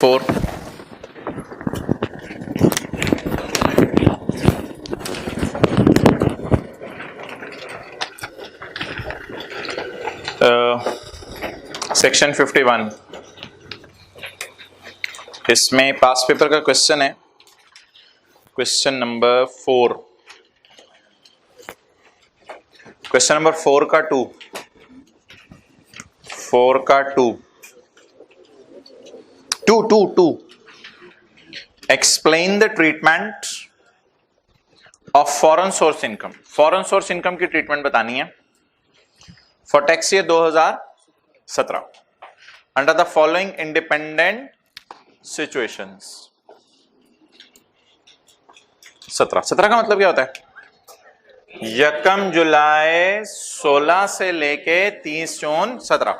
4 section 51 इसमें पास paper का question है, क्वेश्चन नंबर 4 का 2 explain the treatment of foreign source income. Foreign source income की ट्रीटमेंट बतानी है for tax year 2017 under the following independent situations. 17 का मतलब क्या होता है? यकम जुलाई 16 से लेके 30 जून 17।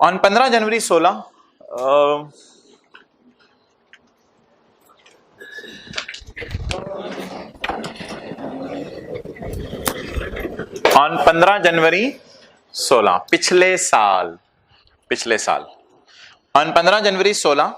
ऑन 15 जनवरी 16 ऑन 15 जनवरी 16 पिछले साल on 15 January 16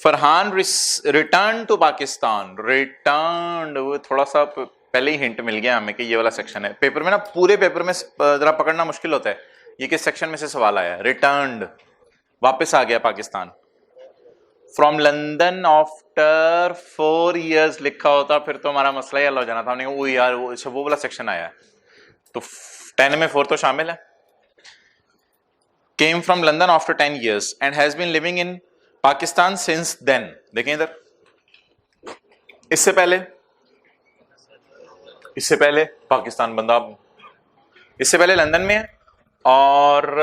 Farhan return to Pakistan. Return वो थोड़ा सा पहले ही हिंट मिल गया हमें कि ये वाला सेक्शन है। पेपर में ना, पूरे पेपर में जरा पकड़ना मुश्किल होता है ये किस सेक्शन में से सवाल आया। रिटर्न्ड, वापस आ गया Pakistan. From London after 4 years लिखा होता फिर तो हमारा मसला ही हल हो जाना था। हमने कहा वो यार वो वाला सेक्शन आया है तो 10 में 4 तो शामिल है। Came from London after 10 years and has been living in Pakistan since then। देखें इधर, इससे पहले पाकिस्तान बंदा इससे पहले लंदन में है और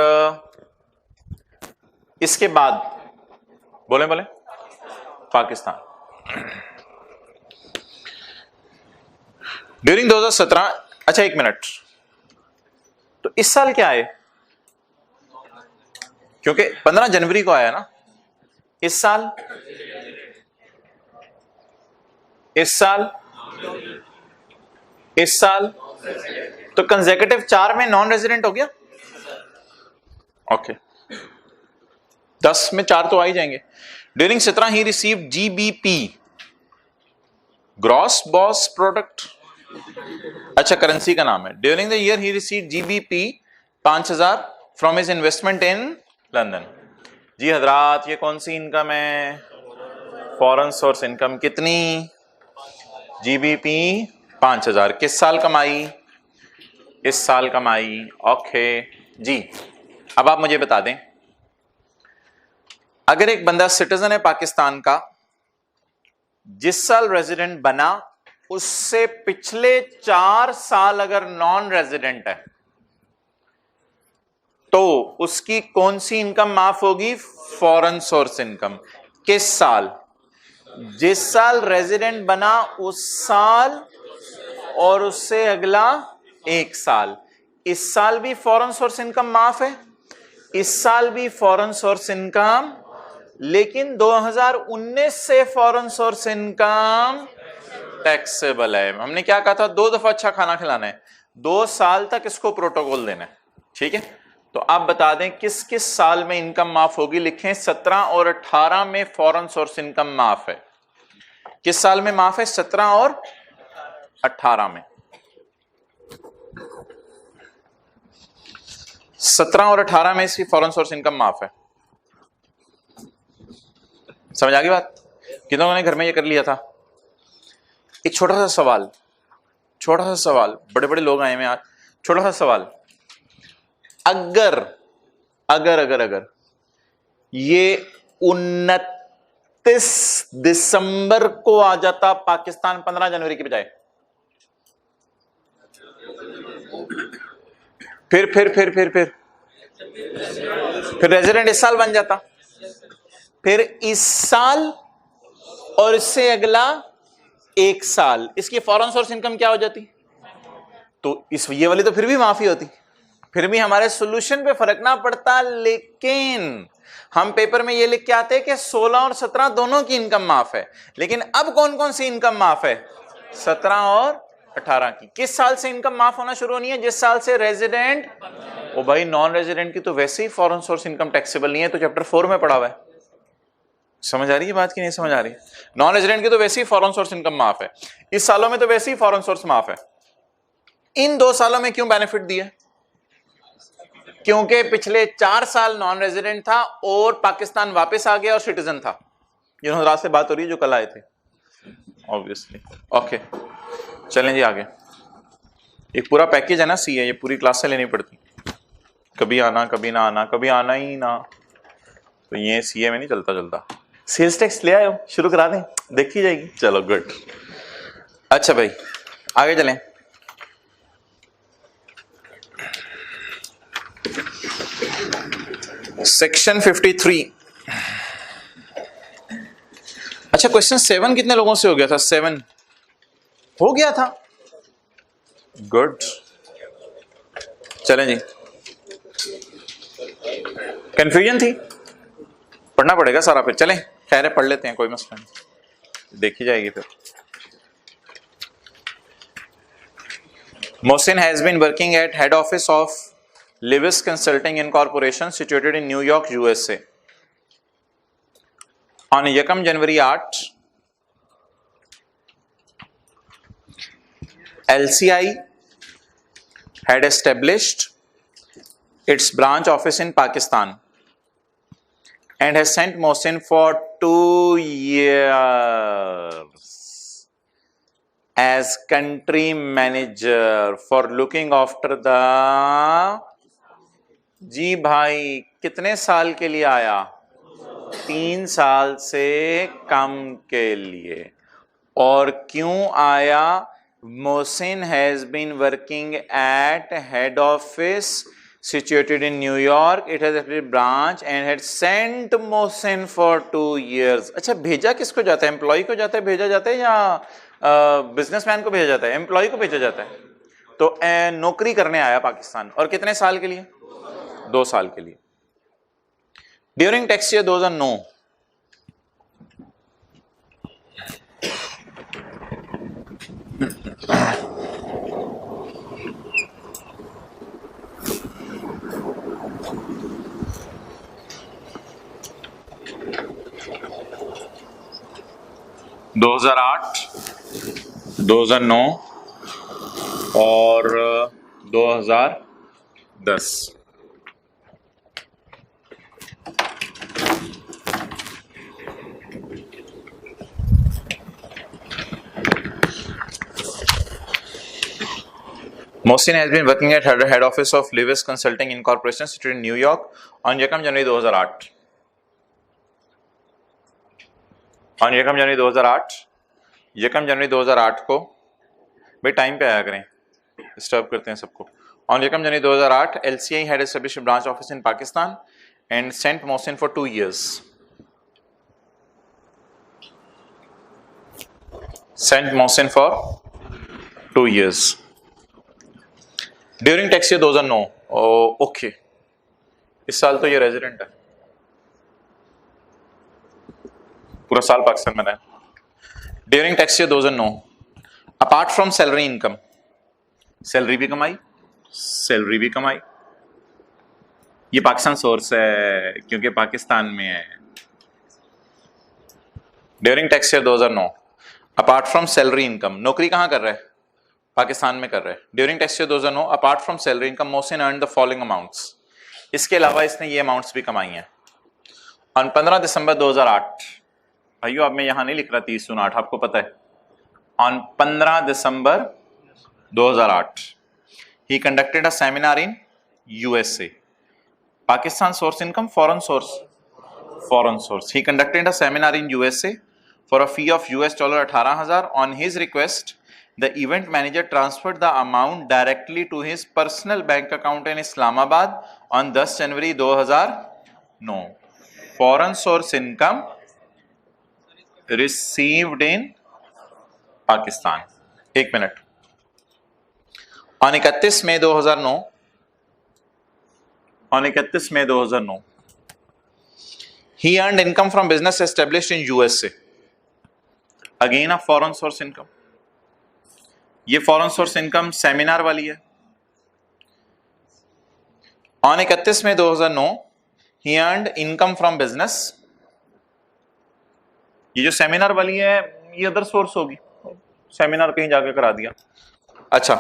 इसके बाद बोले पाकिस्तान। ड्यूरिंग 2017। अच्छा एक मिनट, तो इस साल क्या है? क्योंकि 15 जनवरी को आया ना। इस साल तो कंसेक्यूटिव 4 में नॉन रेजिडेंट हो गया। ओके 10 में 4 तो आ ही जाएंगे। During 17 he receive GBP, gross boss product. अच्छा करेंसी का नाम है। During the year he receive GBP 5000 from his investment in London. जी हजरात, ये कौन सी इनकम है? Foreign source income. कितनी? जीबीपी 5000। किस साल कमाई? इस साल कमाई। ओके जी, अब आप मुझे बता दें, अगर एक बंदा सिटीजन है पाकिस्तान का, जिस साल रेजिडेंट बना उससे पिछले 4 साल अगर नॉन रेजिडेंट है तो उसकी कौन सी इनकम माफ होगी? Foreign source income. किस साल? जिस साल रेजिडेंट बना उस साल और उससे अगला 1 साल। इस साल भी फॉरेन सोर्स इनकम माफ है, इस साल भी फॉरेन सोर्स इनकम, लेकिन 2019 से फॉरेन सोर्स इनकम टैक्सेबल है। हमने क्या कहा था? 2 दफा अच्छा खाना खिलाना है, 2 साल तक इसको प्रोटोकॉल देना है। ठीक है, तो आप बता दें किस किस साल में इनकम माफ होगी। लिखें 17 और 18 में फॉरेन सोर्स इनकम माफ है। किस साल में माफ है? 17 और 18 में। 17 और 18 में इसकी फॉरेन सोर्स इनकम माफ है। समझ आ गई बात? कितनों ने घर में ये कर लिया था? एक छोटा सा सवाल, बड़े बड़े लोग आए हैं आज। छोटा सा सवाल, अगर ये 29 दिसंबर को आ जाता पाकिस्तान 15 जनवरी की बजाय, फिर रेजिडेंट इस साल बन जाता, फिर इस साल और इससे अगला 1 साल इसकी फॉरेन सोर्स इनकम क्या हो जाती? तो ये वाली तो फिर भी माफी होती, फिर भी हमारे सॉल्यूशन पे फर्क ना पड़ता। लेकिन हम पेपर में ये लिख के आते हैं कि 16 और 17 दोनों की इनकम माफ है। लेकिन अब कौन कौन सी इनकम माफ है? 17 और 18 की। किस साल से इनकम माफ होना शुरू होनी है? जिस साल से रेजिडेंट ओ भाई नॉन रेजिडेंट की तो वैसे ही फॉरेन सोर्स इनकम टैक्सेबल नहीं है, तो चैप्टर 4 में पढ़ा हुआ है। समझ आ रही है बात कि नहीं समझ आ रही? नॉन रेजिडेंट की तो वैसे ही फॉरेन सोर्स इनकम माफ है, इस सालों में तो वैसे ही फॉरेन सोर्स माफ है। इन 2 सालों में क्यों बेनिफिट दिया? क्योंकि पिछले 4 साल नॉन रेजिडेंट था और पाकिस्तान वापस आ गया और सिटीजन था। जिन्होंने रात से बात हो रही है जो कल आए थे, ऑब्वियसली। ओके चलें जी आगे। एक पूरा पैकेज है ना सीए, ये पूरी क्लास से लेनी पड़ती, कभी आना कभी ना आना, कभी आना ही ना, तो ये सीए में नहीं चलता। सेल्स टैक्स ले आए हो, शुरू करा दें, देखी जाएगी। चलो गुड। अच्छा भाई आगे चलें। सेक्शन 53। अच्छा क्वेश्चन 7 कितने लोगों से हो गया था? 7 हो गया था, गुड। चलें जी, कंफ्यूजन थी, पढ़ना पड़ेगा सारा फिर। चलें खैर पढ़ लेते हैं, कोई मसला नहीं, देखी जाएगी फिर। Mohsin has been working at head office of Lewis Consulting Incorporation situated in New York, USA. On 1 January 8, LCI had established its branch office in Pakistan and has sent Mohsin for 2 years as country manager for looking after the। जी भाई कितने साल के लिए आया? 3 साल से कम के लिए। और क्यों आया? Mohsin has been working at head office situated in New York. It has a branch and had sent Mohsin for 2 years. अच्छा भेजा किसको जाता है? एम्प्लॉय को जाता है, भेजा जाता है, या बिजनेसमैन को भेजा जाता है? एम्प्लॉय को भेजा जाता है। तो नौकरी करने आया पाकिस्तान, और कितने साल के लिए? 2 साल के लिए। ड्यूरिंग टैक्स ईयर 2009 2008, 2009 और 2010। Mohsin has been working at head office of Lewis Consulting Incorporation situated in New York on 1 January 2008। on 1 January 2008, 1 January 2008 को, भाई टाइम पे आया करें, डिस्टर्ब करते हैं सबको। On 1 January 2008, LCI had established a branch office in Pakistan and sent Mohsin for 2 years. Sent Mohsin for 2 years. During tax year 2009, okay, इस साल तो ये रेजिडेंट है, पूरा साल पाकिस्तान में रहा। During tax year 2009, apart from salary income, salary भी कमाई, सैलरी भी कमाई, ये पाकिस्तान सोर्स है क्योंकि पाकिस्तान में है। During tax year 2009, apart from salary income, नौकरी कहाँ कर रहा है? पाकिस्तान में कर रहा है। During tax year 2009, apart from salary income, Mohsin earn the following amounts, इसके अलावा इसने ये अमाउंट्स भी कमाई हैं। ऑन 15 दिसंबर 2008, भाइयों अब मैं यहां नहीं लिख रहा 30 जून 8, आपको पता है। On 15 December 2008, he conducted a seminar in USA. Pakistan source income, foreign source, foreign source. He conducted a seminar in USA for a fee of $18,000। On his request the event manager transferred the amount directly to his personal bank account in Islamabad on 10 January 2009। foreign source income received in Pakistan। एक minute. on 31 May 2009, on 31 May 2009 he earned income from business established in USA। again a foreign source income। ये foreign source income seminar वाली है। On 31 May 2009 ही earned income from business. ये जो seminar वाली है ये अदर सोर्स होगी, सेमिनार कहीं जाके करा दिया। अच्छा,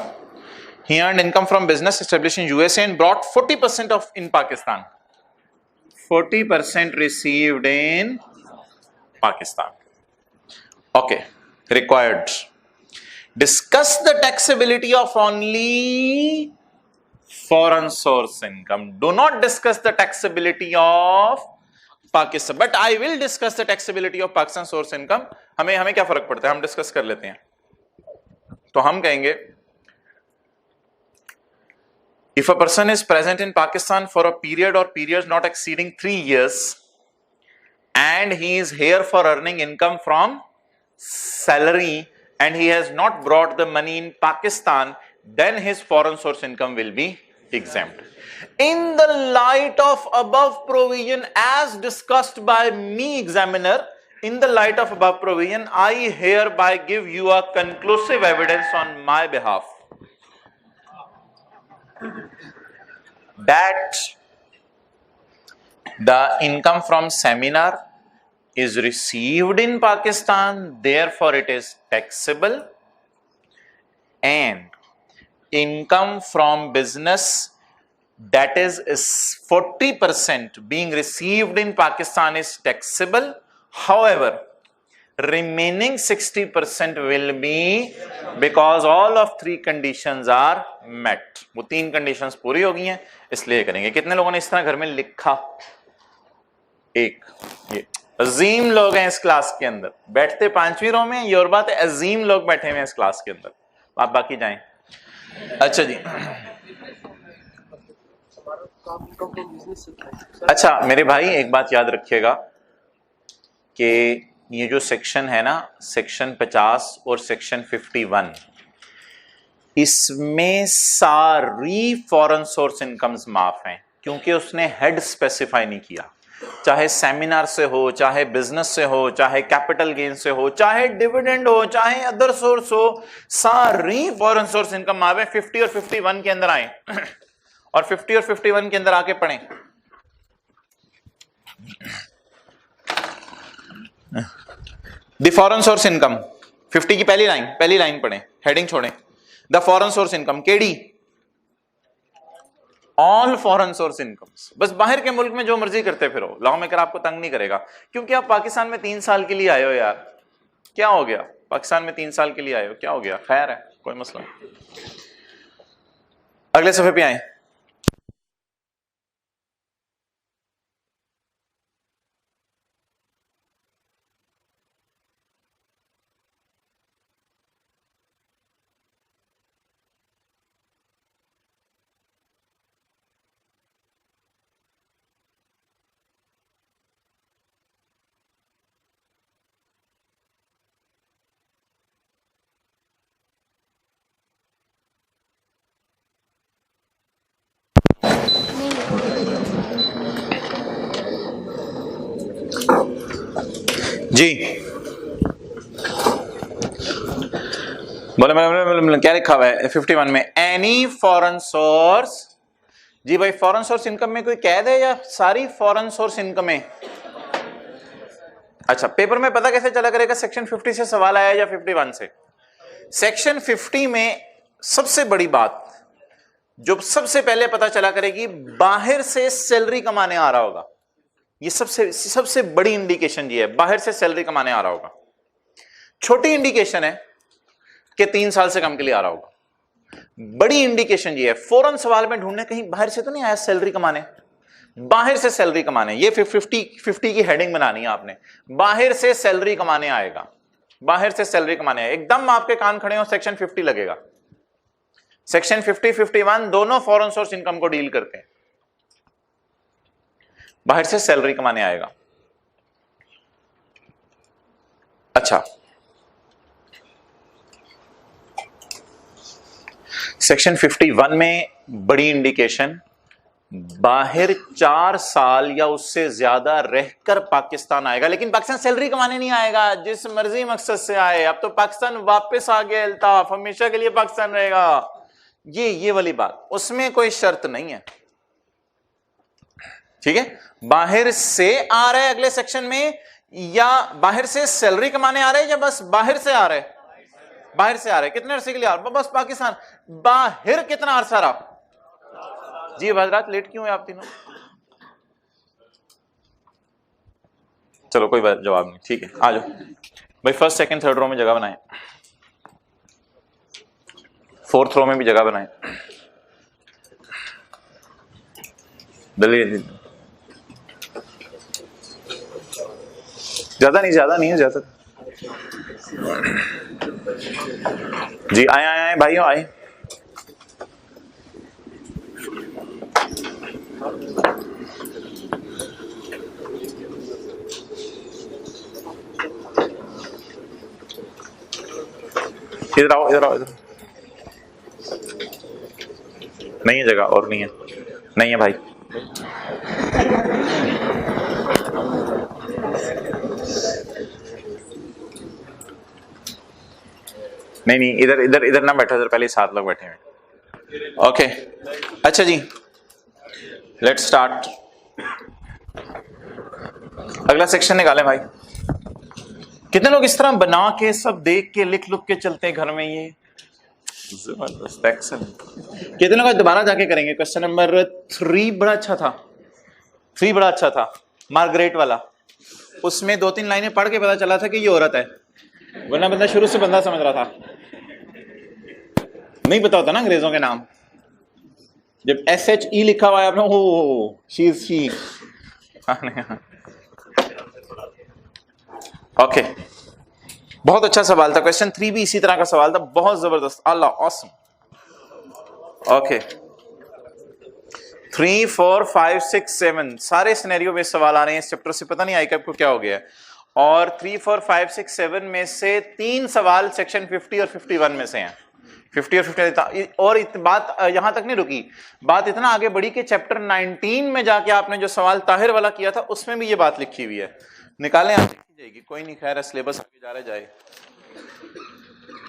he earned income from business established in USA and brought 40% of in Pakistan. 40% received in Pakistan. Okay, required. Discuss the taxability of only foreign source income. Do not discuss the taxability of Pakistan, but I will discuss the taxability of Pakistan source income. हमें क्या फर्क पड़ता है, हम discuss कर लेते हैं। तो हम कहेंगे if a person is present in Pakistan for a period or periods not exceeding 3 years and he is here for earning income from salary and he has not brought the money in Pakistan, then his foreign source income will be exempt. In the light of above provision as discussed by me, examiner, in the light of above provision, I hereby give you a conclusive evidence on my behalf that the income from seminar is received in Pakistan, therefore it is taxable, and income from business that is 40% being received in Pakistan is taxable. However, remaining 60% will be because all of 3 conditions are met. वो 3 conditions पूरी हो गई हैं, इसलिए करेंगे। कितने लोगों ने इस तरह घर में लिखा? एक। ये अजीम लोग हैं इस क्लास के अंदर, बैठते 5वीं रो में, ये और बात है अजीम लोग बैठे हुए हैं इस क्लास के अंदर। आप बाकी जाएं। अच्छा जी, अच्छा मेरे भाई एक बात याद रखिएगा कि ये जो सेक्शन है ना, सेक्शन 50 और सेक्शन 51, इसमें सारी फॉरेन सोर्स इनकम्स माफ हैं, क्योंकि उसने हेड स्पेसिफाई नहीं किया। चाहे सेमिनार से हो, चाहे बिजनेस से हो, चाहे कैपिटल गेन से हो, चाहे डिविडेंड हो, चाहे अदर सोर्स हो, सारी फॉरेन सोर्स इनकम माफ है। 50 और 51 के अंदर आए और 50 और 51 के अंदर आके पढ़ें। द फॉरेन सोर्स इनकम 50 की पहली लाइन पढ़ें, हेडिंग छोड़ें। The foreign source income KD, all foreign source incomes. बस बाहर के मुल्क में जो मर्जी करते फिरो, लॉ मेकर आपको तंग नहीं करेगा, क्योंकि आप पाकिस्तान में 3 साल के लिए आए हो यार। क्या हो गया, पाकिस्तान में 3 साल के लिए आए हो, क्या हो गया? खैर है, कोई मसला नहीं। अगले सफे पे आए। जी बोले क्या लिखा हुआ है 51 में? Any foreign source. जी भाई, फॉरेन सोर्स इनकम में कोई कैद है या सारी फॉरेन सोर्स इनकम है? अच्छा, पेपर में पता कैसे चला करेगा सेक्शन 50 से सवाल आया या 51 से? सेक्शन 50 में सबसे बड़ी बात जो सबसे पहले पता चला करेगी, बाहर से सैलरी कमाने आ रहा होगा। ये सबसे बड़ी इंडिकेशन ये है, बाहर से सैलरी कमाने आ रहा होगा। छोटी इंडिकेशन है कि 3 साल से कम के लिए आ रहा होगा। बड़ी इंडिकेशन ये है, फौरन सवाल में ढूंढने कहीं बाहर से तो नहीं आया सैलरी कमाने, बाहर से सैलरी कमाने। ये 50 की हेडिंग बनानी है आपने, बाहर से सैलरी कमाने आएगा, बाहर से सैलरी कमाने आएगा। एकदम आपके कान खड़े हो, सेक्शन 50 लगेगा। सेक्शन 50, 51 दोनों फॉरेन सोर्स इनकम को डील करते हैं। बाहर से सैलरी कमाने आएगा। अच्छा, सेक्शन 51 में बड़ी इंडिकेशन, बाहर 4 साल या उससे ज्यादा रहकर पाकिस्तान आएगा, लेकिन पाकिस्तान सैलरी कमाने नहीं आएगा, जिस मर्जी मकसद से आए। अब तो पाकिस्तान वापस आ गया, अल्ताफ हमेशा के लिए पाकिस्तान रहेगा। ये वाली बात, उसमें कोई शर्त नहीं है, ठीक है, बाहर से आ रहे अगले सेक्शन में, या बाहर से सैलरी कमाने आ रहे हैं, या बस बाहर से आ रहे? बाहर से आ रहे। कितने अरसे के लिए आ रहे? बस पाकिस्तान। बाहर कितना अरसा रहा? जी हजरात लेट क्यों है आप तीनों? चलो कोई बात, जवाब नहीं, ठीक है, आ जाओ भाई। फर्स्ट सेकंड थर्ड रो में जगह बनाए, फोर्थ रो में भी जगह बनाए। ज्यादा नहीं है ज्यादा। जी आए आए आए भाइयों आए। इधर आओ इधर आओ इधर। नहीं है जगह, और नहीं है, नहीं है भाई। नहीं इधर इधर इधर ना बैठो, इधर पहले 7 लोग बैठे हैं। ओके अच्छा जी, लेट्स स्टार्ट। अगला सेक्शन निकालें भाई। कितने लोग इस तरह बना के सब देख के लिख लुक के चलते हैं घर में? ये जबरदस्त, एक्सेलेंट। कितने लोग दोबारा जाके करेंगे? क्वेश्चन नंबर 3 बड़ा अच्छा था, 3 बड़ा अच्छा था, मार्गरेट वाला। उसमें 2-3 लाइनें पढ़ के पता चला था कि ये औरत है, वरना बंदा शुरू से बंदा समझ रहा था। नहीं पता होता ना अंग्रेजों के नाम। जब SHE लिखा हुआ है आपने, oh she is she. Okay, बहुत अच्छा सवाल था। क्वेश्चन 3 भी इसी तरह का सवाल था, बहुत जबरदस्त, अल्लाह ऑसम। ओके 3, 4, 5, 6, 7 सारे सिनेरियो में सवाल आ रहे हैं इस चैप्टर से। पता नहीं आई कैप को क्या हो गया है। और 3, 4, 5, 6, 7 में से 3 सवाल सेक्शन 50 और 51 में से हैं। 50 और 50। और बात यहां तक नहीं रुकी, बात इतना आगे बढ़ी कि चैप्टर 19 में जाके आपने जो सवाल ताहिर वाला किया था उसमें भी ये बात लिखी हुई है। निकालें, आप देखी जाएगी, कोई नहीं, खैर सिलेबस आगे जा रहा जाए।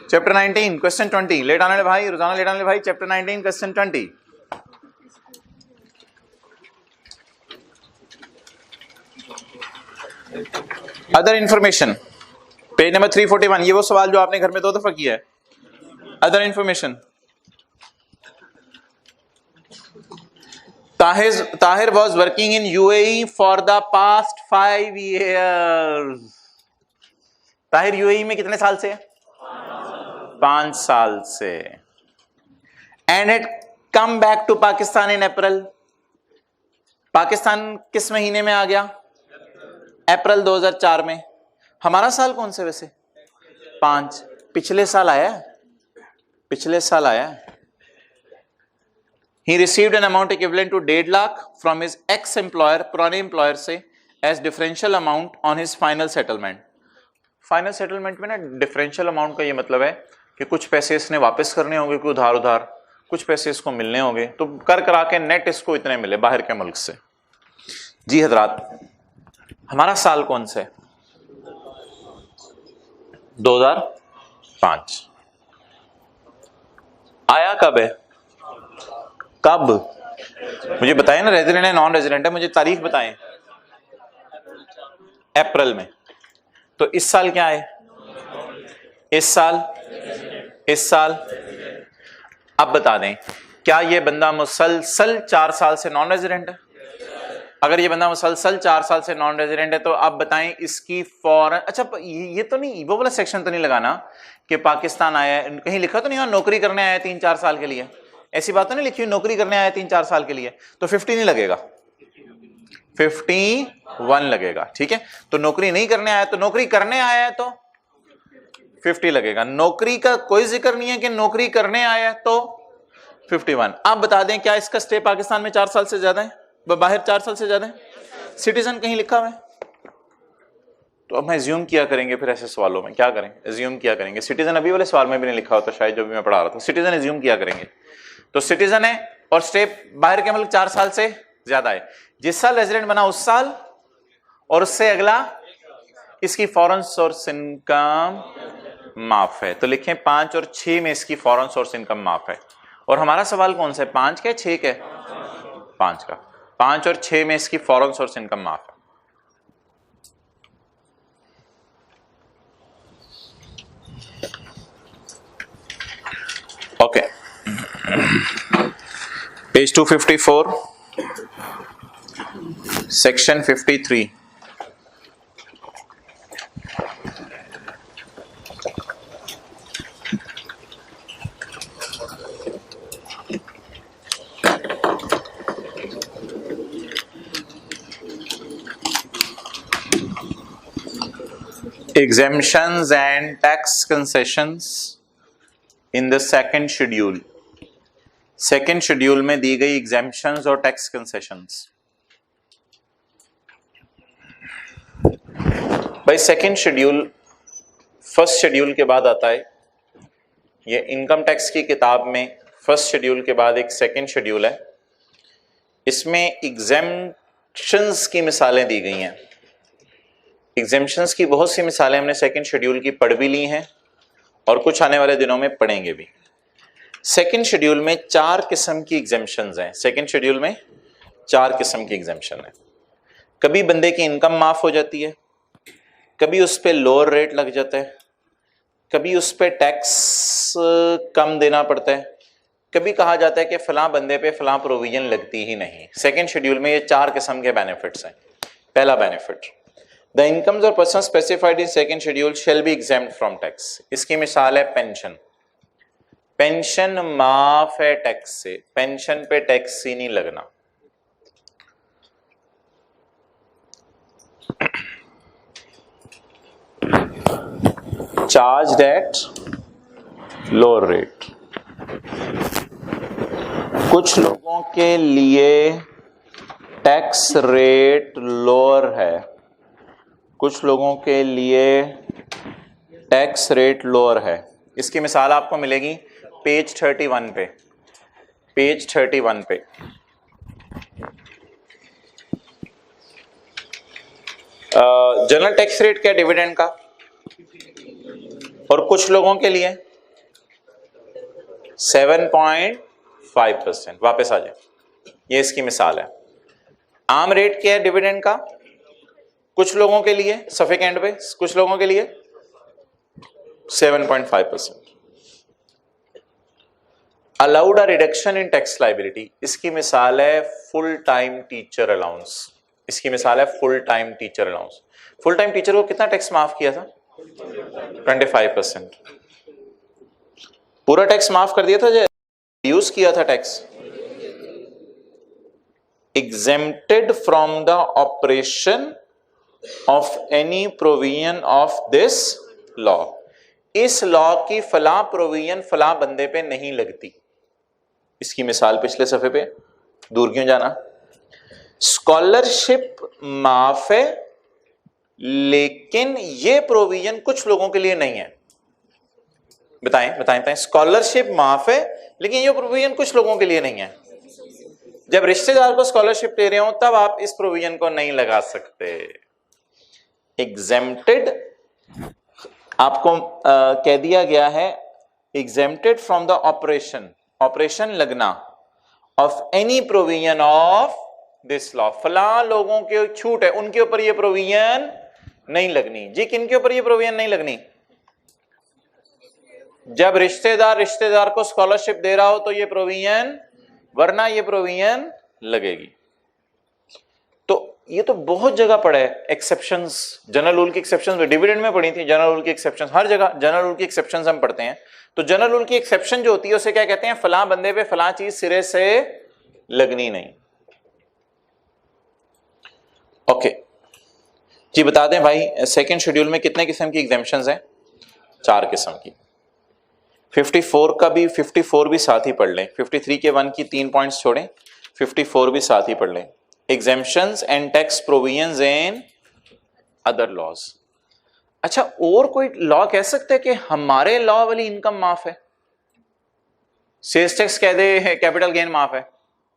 Chapter 19 question 20। लेट आने भाई, रोजाना लेट आने भाई। Chapter 19 question 20। Other information, page number 341। ये वो सवाल जो आपने घर में 2 दफा किया है। Other information, Tahir was working in UAE for the past 5 years. Tahir UAE में कितने साल से? 5 साल से। And had come back to Pakistan in April. Pakistan किस महीने में आ गया? अप्रैल 2004 में। हमारा साल कौन से वैसे? 5। पिछले साल आया, पिछले साल आया। He received an amount equivalent to 1.5 lakh from his ex-employer, पुराने एम्प्लॉयर से, as differential amount on his final settlement. Final settlement में ना डिफरेंशियल अमाउंट का ये मतलब है कि कुछ पैसे इसने वापस करने होंगे, कोई उधार उधार, कुछ पैसे इसको मिलने होंगे, तो कर करा के नेट इसको इतने मिले बाहर के मुल्क से। जी हजरात, हमारा साल कौन सा है? 2005। आया कब है? कब? मुझे बताएं ना, रेजिडेंट है नॉन रेजिडेंट है, मुझे तारीख बताएं। अप्रैल में। तो इस साल क्या है? इस साल, इस साल। अब बता दें, क्या ये बंदा मुसलसल 4 साल से नॉन रेजिडेंट है? अगर ये बंदा मुसलसल 4 साल से नॉन रेजिडेंट है तो आप बताएं इसकी फौरन, अच्छा ये तो नहीं, वो वाला सेक्शन तो नहीं लगाना कि पाकिस्तान आया है, कहीं लिखा तो नहीं है नौकरी करने आया 3-4 साल के लिए, ऐसी बात तो नहीं लिखी नौकरी करने आया 3-4 साल के लिए, तो 50 नहीं लगेगा, 51 लगेगा। ठीक है, तो नौकरी नहीं करने आया, तो नौकरी करने आया है तो 50 लगेगा। नौकरी का कोई जिक्र नहीं है कि नौकरी करने आया है तो 51। आप बता दें क्या इसका स्टे पाकिस्तान में 4 साल से ज्यादा है, बाहर 4 साल से ज्यादा है? सिटीजन कहीं लिखा हुआ है? तो अब हम एज्यूम किया करेंगे, फिर ऐसे सवालों में क्या करें? एज्यूम किया करेंगे। सिटीजन अभी वाले सवाल में भी नहीं लिखा होता शायद, जो भी मैं पढ़ा रहा था। सिटीजन एज्यूम किया करेंगे, तो सिटीजन है और स्टे बाहर के मुल्क 4 साल से ज्यादा है। जिस साल रेजिडेंट बना उस साल, और उससे अगला इसकी फॉरेन सोर्स इनकम माफ है। तो लिखें 5 और 6 में इसकी फॉरेन सोर्स इनकम माफ है। और हमारा सवाल कौन सा है? 5 का 6 का? 5 का। 5 और 6 में इसकी फॉरेन सोर्स इनकम माफ है। Okay, page 254, section 53। Exemptions and tax concessions in the second schedule। Second schedule में दी गई एग्जेम्पशंस और टैक्स कंसेशंस। भाई सेकेंड शेड्यूल फर्स्ट शेड्यूल के बाद आता है। ये इनकम टैक्स की किताब में फर्स्ट शेड्यूल के बाद एक सेकेंड शेड्यूल है। इसमें एग्जेम्पशंस की मिसालें दी गई हैं। एग्जेम्पशंस की बहुत सी मिसालें हमने सेकेंड शेड्यूल की पढ़ भी ली हैं और कुछ आने वाले दिनों में पढ़ेंगे भी। सेकेंड शेड्यूल में 4 किस्म की एग्जेम्पशंस हैं। सेकेंड शेड्यूल में 4 किस्म की एग्जेम्पशन है। कभी बंदे की इनकम माफ हो जाती है, कभी उस पर लोअर रेट लग जाता है, कभी उस पर टैक्स कम देना पड़ता है, कभी कहा जाता है कि फलां बंदे पे फलां प्रोविजन लगती ही नहीं। सेकेंड शेड्यूल में ये 4 किस्म के बेनिफिट्स हैं। पहला बेनिफिट, द इनकम्स और person specified in second schedule shall be exempt from tax. इसकी मिसाल है पेंशन। पेंशन माफ है टैक्स से, पेंशन पे टैक्स ही नहीं लगना। Charge at lower rate. कुछ लोगों के लिए टैक्स रेट लोअर है, कुछ लोगों के लिए टैक्स रेट लोअर है। इसकी मिसाल आपको मिलेगी पेज 31 पे। पेज 31 पे जनरल टैक्स रेट क्या डिविडेंड का, और कुछ लोगों के लिए 7.5%। वापस आ जाए, ये इसकी मिसाल है। आम रेट क्या है डिविडेंड का, कुछ लोगों के लिए सफे के एंड पे, कुछ लोगों के लिए 7.5%। Allowed a reduction in tax liability. इसकी मिसाल है फुल टाइम टीचर अलाउंस। इसकी मिसाल है full time teacher allowance. Full time teacher को कितना टैक्स माफ किया था? 25%। पूरा टैक्स माफ कर दिया था, रिड्यूस किया था tax. Exempted from the operation of any provision of this law. इस लॉ की फला प्रोविजन फला बंदे पे नहीं लगती। इसकी मिसाल पिछले सफे पे, दूर क्यों जाना। स्कॉलरशिप माफ है, लेकिन ये प्रोविजन कुछ लोगों के लिए नहीं है। बताएं बताएं बताएं। स्कॉलरशिप माफ है, लेकिन ये प्रोविजन कुछ लोगों के लिए नहीं है। जब रिश्तेदार को स्कॉलरशिप दे रहे हो तब आप इस प्रोविजन को नहीं लगा सकते। एग्जेम्प्टेड आपको कह दिया गया है, exempted from the operation, operation लगना of any provision of this law. फला लोगों के छूट है, उनके ऊपर ये प्रोविजन नहीं लगनी। जी किन के ऊपर ये प्रोविजन नहीं लगनी? जब रिश्तेदार को स्कॉलरशिप दे रहा हो तो ये प्रोविजन, वरना ये प्रोविजन लगेगी। तो ये तो बहुत जगह पड़ा है एक्सेप्शंस। जनरल रूल की एक्सेप्शंस डिविडेंड में पढ़ी थी। जनरल रूल की एक्सेप्शंस हर जगह, जनरल रूल की एक्सेप्शंस हम पढ़ते हैं। तो जनरल रूल की एक्सेप्शन जो होती है उसे क्या कहते हैं? फला बंदे पे फला चीज सिरे से लगनी नहीं। ओके जी, बता दें भाई सेकेंड शेड्यूल में कितने किस्म की एग्जेम्पशंस हैं? 4 किस्म की। 54 का भी, 54 भी साथ ही पढ़ लें। 53 के 1 की 3 पॉइंट्स छोड़ें, 54 भी साथ ही पढ़ लें। Exemptions and tax provisions in other laws. अच्छा, और कोई लॉ कह सकते हैं कि हमारे लॉ वाली इनकम माफ है? सेल्स टैक्स कह दे कैपिटल गेन माफ है?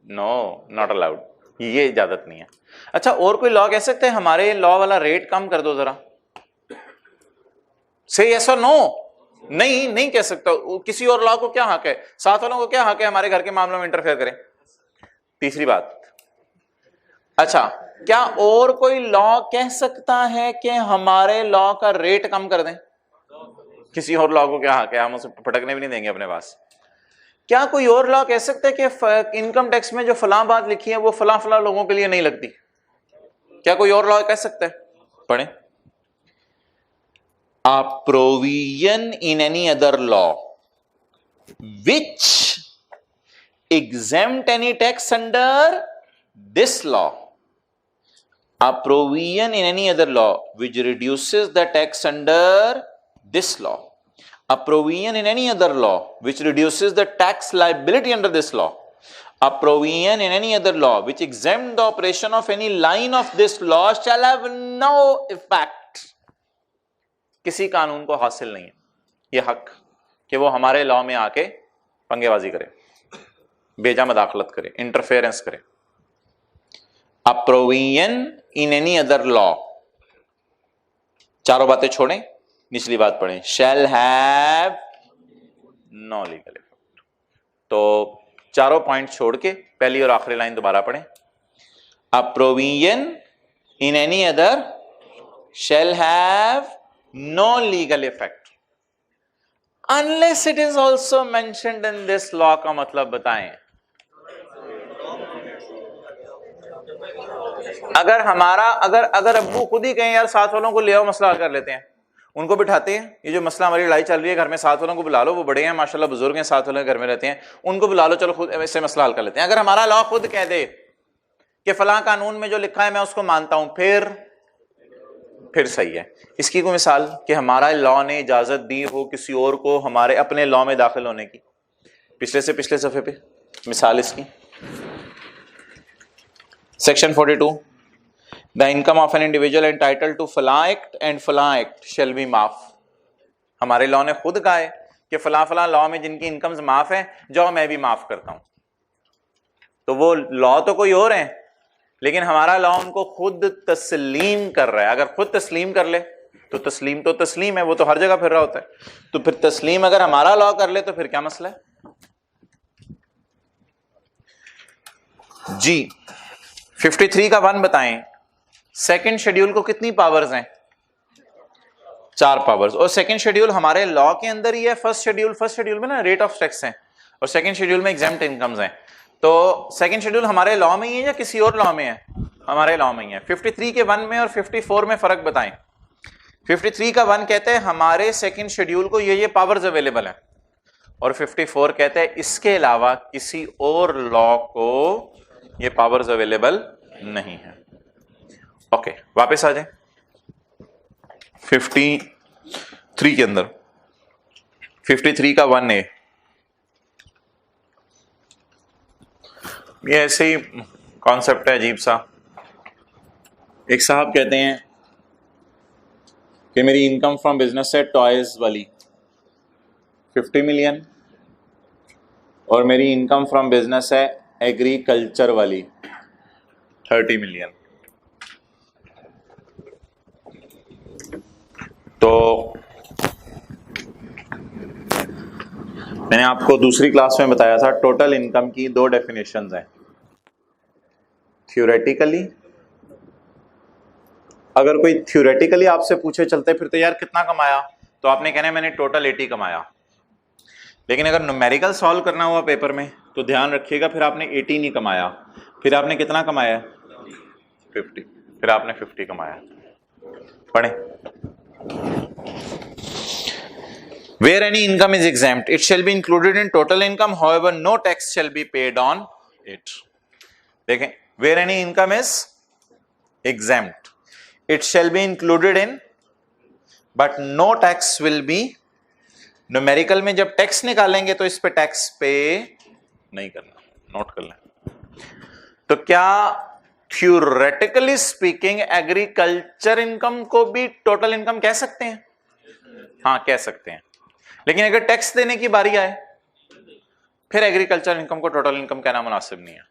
नो, नॉट अलाउड, ये इजाजत नहीं है। अच्छा, और कोई लॉ कह सकते हैं हमारे लॉ वाला रेट कम कर दो जरा? से यस और नो? नहीं, नहीं कह सकता। किसी और लॉ को क्या हक है, साथ वालों को क्या हक है हमारे घर के मामलों में इंटरफेयर करें? तीसरी बात, अच्छा, क्या और कोई लॉ कह सकता है कि हमारे लॉ का रेट कम कर दें? किसी और लॉ को क्या हम उसे फटकने भी नहीं देंगे अपने पास। क्या कोई और लॉ कह सकते हैं कि इनकम टैक्स में जो फलां बात लिखी है वो फलां फलां लोगों के लिए नहीं लगती? क्या कोई और लॉ कह सकता है? पढ़ें। A provision in any other law which exempt any tax under this law. A provision in any other law which reduces the tax under this law. A provision in any other law which reduces the tax liability under this law. A provision in any other law which exempts the operation of any line of this law shall have no effect. किसी कानून को हासिल नहीं है ये हक कि वो हमारे लॉ में आके पंगेबाजी करे, बेजा मदाखलत करे, इंटरफेरेंस करे। A provision in any other law, चारों बातें छोड़ें, निचली बात पढ़ें, shall have no legal effect। तो चारों पॉइंट छोड़ के पहली और आखिरी लाइन दोबारा पढ़ें। A provision in any other shall have no legal effect unless it is also mentioned in this law। का मतलब बताएं। अगर हमारा अगर अब्बू खुद ही कहें यार साथ वालों को ले आओ मसला हल कर लेते हैं, उनको बिठाते हैं, ये जो मसला हमारी लड़ाई चल रही है घर में, साथ वालों को बुला लो, वो बड़े हैं माशाल्लाह बुजुर्ग हैं, साथ वालों के घर में रहते हैं, उनको बुला लो, चलो खुद इससे मसला हल कर लेते हैं। अगर हमारा लॉ खुद कह दे कि फलां कानून में जो लिखा है मैं उसको मानता हूं, फिर सही है। इसकी कोई मिसाल कि हमारा लॉ ने इजाजत दी हो किसी और को हमारे अपने लॉ में दाखिल होने की, पिछले से पिछले सफे पे मिसाल इसकी, section 42, the income of an individual entitled to फलां एक्ट एंड फलां एक्ट शेल बी माफ। हमारे लॉ ने खुद कहा है कि फलां फलां लॉ में जिनकी इनकम्स माफ है जाओ मैं भी माफ करता हूं। तो वो लॉ तो कोई और है लेकिन हमारा लॉ उनको खुद तस्लीम कर रहा है। अगर खुद तस्लीम कर ले तो तस्लीम है, वो तो हर जगह फिर रहा होता है। तो फिर तस्लीम अगर हमारा लॉ कर ले तो फिर क्या मसला है जी। 53 का 1 बताएं, सेकंड शेड्यूल को कितनी पावर्स हैं? 4 पावर्स। और सेकंड शेड्यूल हमारे लॉ के अंदर ही है। फर्स्ट शेड्यूल में ना रेट ऑफ टैक्स है और सेकंड शेड्यूल में एग्जेम्प्ट इनकम्स हैं। तो सेकंड शेड्यूल हमारे लॉ में ही है या किसी और लॉ में है? हमारे लॉ में ही है। 53 के 1 में और 54 में फर्क बताएं। 53 का 1 कहते हैं हमारे सेकंड शेड्यूल को ये पावर्स अवेलेबल है, और 54 कहते हैं इसके अलावा किसी और लॉ को ये पावर्स अवेलेबल नहीं है। ओके, वापस आ जाए 53 के अंदर। 53 का 1A, ये ऐसे ही कॉन्सेप्ट है अजीब सा। एक साहब कहते हैं कि मेरी इनकम फ्रॉम बिजनेस है टॉयज वाली 50 मिलियन और मेरी इनकम फ्रॉम बिजनेस है एग्रीकल्चर वाली 30 मिलियन। तो मैंने आपको दूसरी क्लास में बताया था टोटल इनकम की 2 डेफिनेशंस हैं। थ्योरेटिकली, अगर कोई थ्योरेटिकली आपसे पूछे चलते फिरते यार कितना कमाया, तो आपने कहना है मैंने टोटल 80 कमाया। लेकिन अगर न्यूमेरिकल सॉल्व करना हुआ पेपर में तो ध्यान रखिएगा फिर आपने 80 नहीं कमाया, फिर आपने कितना कमाया? 50। फिर आपने 50 कमाया। पढ़ें। Where any income is exempt, it shall be included in total income. However, no tax shall be paid on it. देखें, where any income is exempt, it shall be included in, but no tax will be। Numerical में जब tax निकालेंगे तो इस पे tax पे नहीं करना, नोट कर लें। तो क्या थ्योरेटिकली स्पीकिंग एग्रीकल्चर इनकम को भी टोटल इनकम कह सकते हैं? हाँ, कह सकते हैं। लेकिन अगर टैक्स देने की बारी आए फिर एग्रीकल्चर इनकम को टोटल इनकम कहना मुनासिब नहीं है।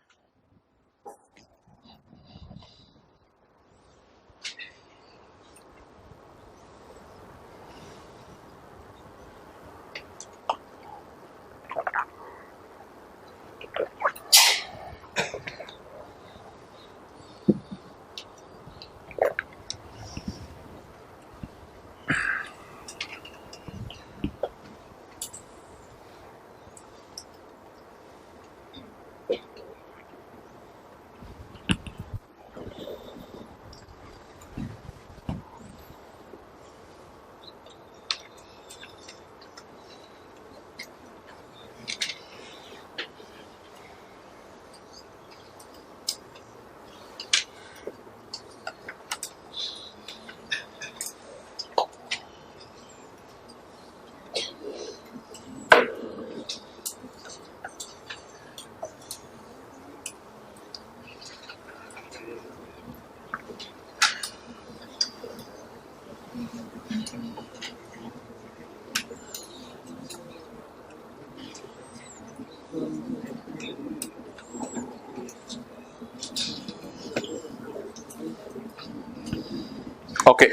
ओके,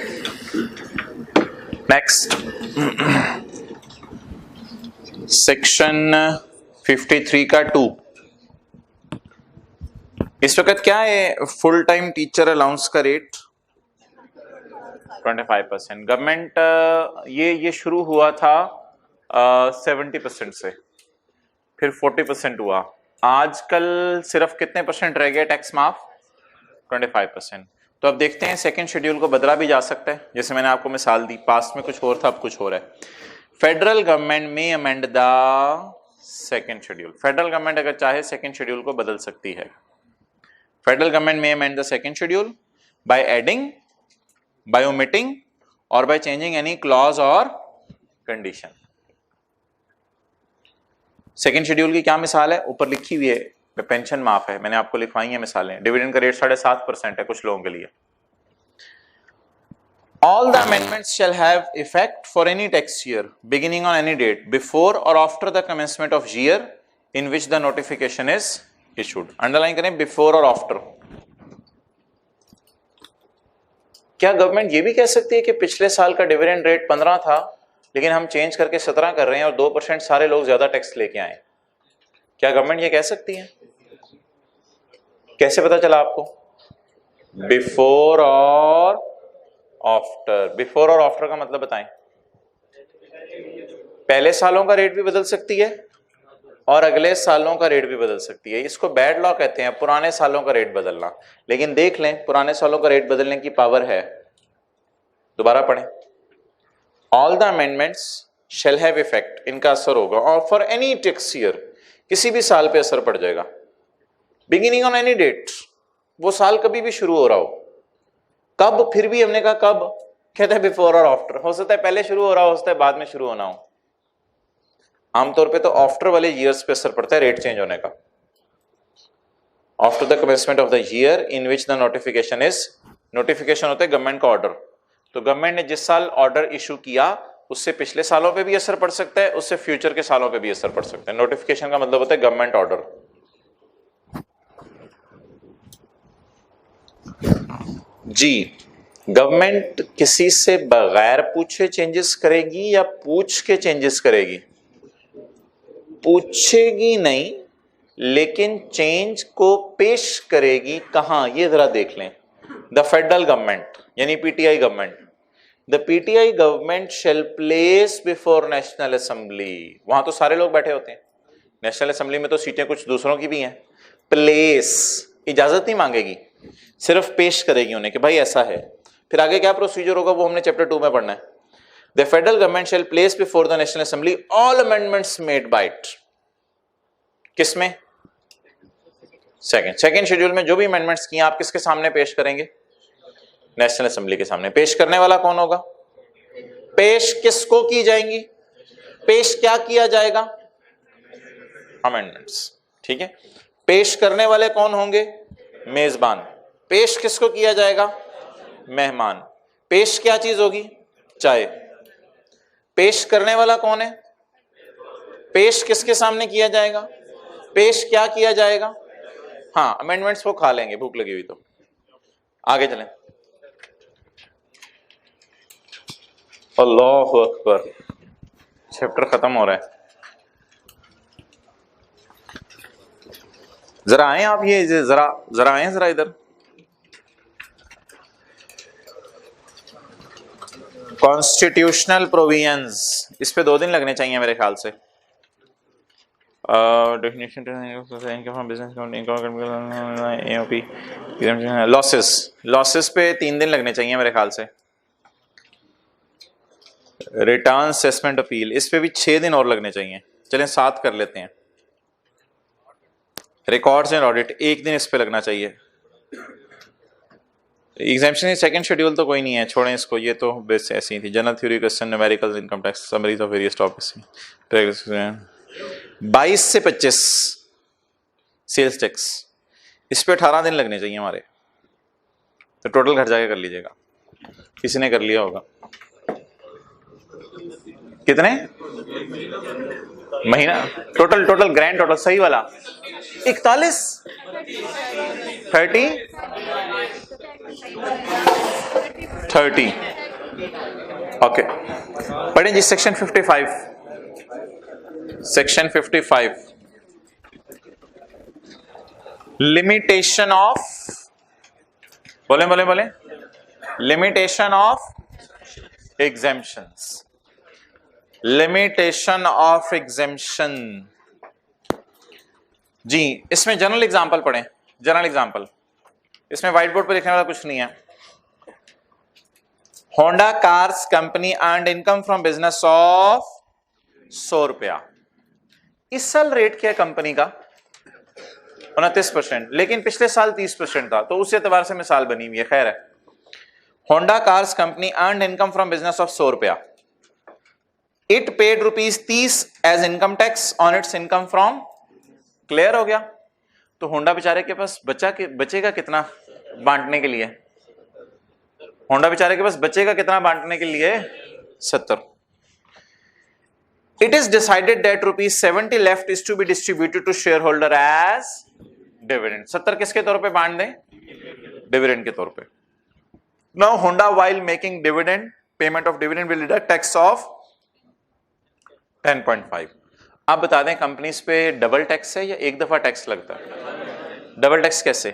नेक्स्ट सेक्शन 53 का 2। इस वक्त क्या है फुल टाइम टीचर अलाउंस का रेट 25%। गवर्नमेंट ये शुरू हुआ था 70% से, फिर 40% हुआ, आजकल सिर्फ कितने परसेंट रह गया टैक्स माफ? 25%। तो अब देखते हैं सेकंड शेड्यूल को बदला भी जा सकता है, जैसे मैंने आपको मिसाल दी, पास्ट में कुछ और था अब कुछ हो रहा है। Federal government may amend the second schedule. Federal government अगर चाहे सेकंड शेड्यूल को बदल सकती है। Federal government may amend the second schedule by adding, by omitting और बाय चेंजिंग एनी क्लॉज और कंडीशन। सेकंड शेड्यूल की क्या मिसाल है? ऊपर लिखी हुई है, पेंशन माफ है, मैंने आपको लिखवाई है मिसालें। डिविडेंड का रेट 7.5% है कुछ लोगों के लिए। All the amendments shall have effect for any tax year beginning on any date before or after the commencement of year in which the notification is issued. Underline करें before और after। क्या government ये भी कह सकती है कि पिछले साल का डिविडेंड रेट 15 था लेकिन हम चेंज करके 17 कर रहे हैं और 2% सारे लोग ज्यादा टैक्स लेके आए? क्या गवर्नमेंट ये कह सकती है? कैसे पता चला आपको? बिफोर और आफ्टर। बिफोर और आफ्टर का मतलब बताएं। पहले सालों का रेट भी बदल सकती है और अगले सालों का रेट भी बदल सकती है। इसको बैड लॉ कहते हैं, पुराने सालों का रेट बदलना। लेकिन देख लें, पुराने सालों का रेट बदलने की पावर है। दोबारा पढ़ें। All the amendments shall have effect, इनका असर होगा, और फॉर एनी टैक्स ईयर, किसी भी साल पे असर पड़ जाएगा। बिगिनिंग ऑन एनी डेट, वो साल कभी भी शुरू हो रहा हो। कब? फिर भी हमने कहा कब, कहते हैं बिफोर और आफ्टर। हो सकता है पहले शुरू हो रहा हो सकता है बाद में शुरू होना हो। आमतौर पे तो आफ्टर वाले ईयर्स पे असर पड़ता है रेट चेंज होने का। After the commencement of the year in which the notification is, notification होता है गवर्नमेंट का ऑर्डर। तो गवर्नमेंट ने जिस साल ऑर्डर इशू किया उससे पिछले सालों पे भी असर पड़ सकता है, उससे फ्यूचर के सालों पे भी असर पड़ सकता है। नोटिफिकेशन का मतलब होता है गवर्नमेंट ऑर्डर। जी, गवर्नमेंट किसी से बगैर पूछे चेंजेस करेगी या पूछ के चेंजेस करेगी? पूछेगी नहीं, लेकिन चेंज को पेश करेगी। कहां? ये जरा देख लें। द फेडरल गवर्नमेंट यानी PTI government, the PTI government shall place before national assembly. वहां तो सारे लोग बैठे होते हैं, नेशनल असेंबली में तो सीटें कुछ दूसरों की भी हैं। प्लेस, इजाजत नहीं मांगेगी, सिर्फ पेश करेगी उन्हें कि भाई ऐसा है। फिर आगे क्या प्रोसीजर होगा वो हमने चैप्टर 2 में पढ़ना है। The federal government shall place before the national assembly all amendments made by it. किसमें? सेकंड शेड्यूल में जो भी अमेंडमेंट्स किए आप किसके सामने पेश करेंगे? नेशनल असेंबली के सामने। पेश करने वाला कौन होगा? पेश किसको की जाएंगी? पेश क्या किया जाएगा? अमेंडमेंट्स। ठीक है, पेश करने वाले कौन होंगे? मेजबान। पेश किसको किया जाएगा? मेहमान। पेश क्या चीज होगी? चाय। पेश करने वाला कौन है? पेश किसके सामने किया जाएगा? पेश क्या किया जाएगा? हाँ, अमेंडमेंट्स वो खा लेंगे भूख लगी हुई तो। आगे चलें। अल्लाहु अकबर, चैप्टर खत्म हो रहा है। जरा आए आप, ये जरा आए जरा इधर। कॉन्स्टिट्यूशनल प्रोविजंस, इस पे 2 दिन लगने चाहिए मेरे ख्याल से। लॉसेस पे 3 दिन लगने चाहिए मेरे ख्याल से। रिटर्न असेसमेंट अपील, इस पे भी 6 दिन और लगने चाहिए। चलें 7 कर लेते हैं। रिकॉर्ड्स एंड ऑडिट 1 दिन इस पे लगना चाहिए। एग्जामिनेशन सेकंड शेड्यूल तो कोई नहीं है, छोड़ें इसको, ये तो बेस ऐसी थी। General theory question, numerical, income tax, summaries of various topics. 22 से 25 सेल्स टैक्स, इस पे 18 दिन लगने चाहिए हमारे। तो टोटल घर जाके कर लीजिएगा, किसी ने कर लिया होगा। कितने महीना? टोटल ग्रैंड टोटल सही वाला 41 30 ओके। पढ़े जी सेक्शन 55, सेक्शन 55 लिमिटेशन ऑफ, बोले limitation of exemptions, limitation of exemption जी। इसमें जनरल एग्जांपल पढ़ें, जनरल एग्जांपल। इसमें व्हाइट बोर्ड पर लिखने वाला कुछ नहीं है। Honda cars company earned income from business of 100 रुपया। इस साल रेट क्या है कंपनी का? 29%, लेकिन पिछले साल 30% था, तो उस एतबार से मिसाल बनी हुई है। खैर है, Honda cars company earned income from business of 100 रुपया। It paid ₹30 as income tax on its income from, clear हो गया? तो होंडा बेचारे के पास बचेगा कितना बांटने के लिए? होंडा बेचारे के पास बचेगा कितना बांटने के लिए? 70। It is decided that ₹70 left is to be distributed to shareholder as dividend. 70 किसके तौर पे बांट दें? डिविडेंड के तौर पे। Now Honda while making dividend, payment of dividend will deduct tax of 10.5। आप बता दें कंपनीज पे डबल टैक्स है या एक दफा टैक्स लगता है? डबल टैक्स कैसे?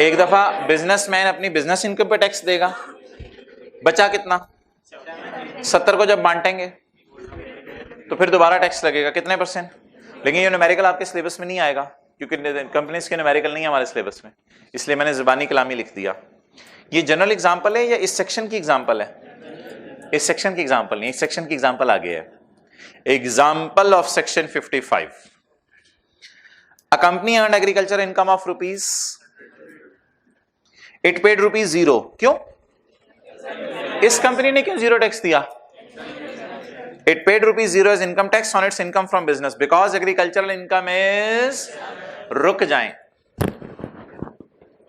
एक दफा बिजनेसमैन अपनी बिजनेस इनकम पे टैक्स देगा, बचा कितना? 70 को जब बांटेंगे तो फिर दोबारा टैक्स लगेगा, कितने %? लेकिन ये न्यूमेरिकल आपके सिलेबस में नहीं आएगा, क्योंकि कंपनीज के न्यूमेरिकल नहीं है हमारे सिलेबस में, इसलिए मैंने ज़बानी कलामी लिख दिया। ये जनरल एग्जांपल है या इस सेक्शन की एग्जांपल है? इस सेक्शन की एग्जांपल नहीं, इस सेक्शन की एग्जांपल आगे है। Example of section 55। A company earned agriculture income of ₹, it paid ₹0। क्यों? इस कंपनी ने क्यों जीरो टैक्स दिया? It paid ₹0 as income tax on its income from business because agricultural income is, रुक जाएं,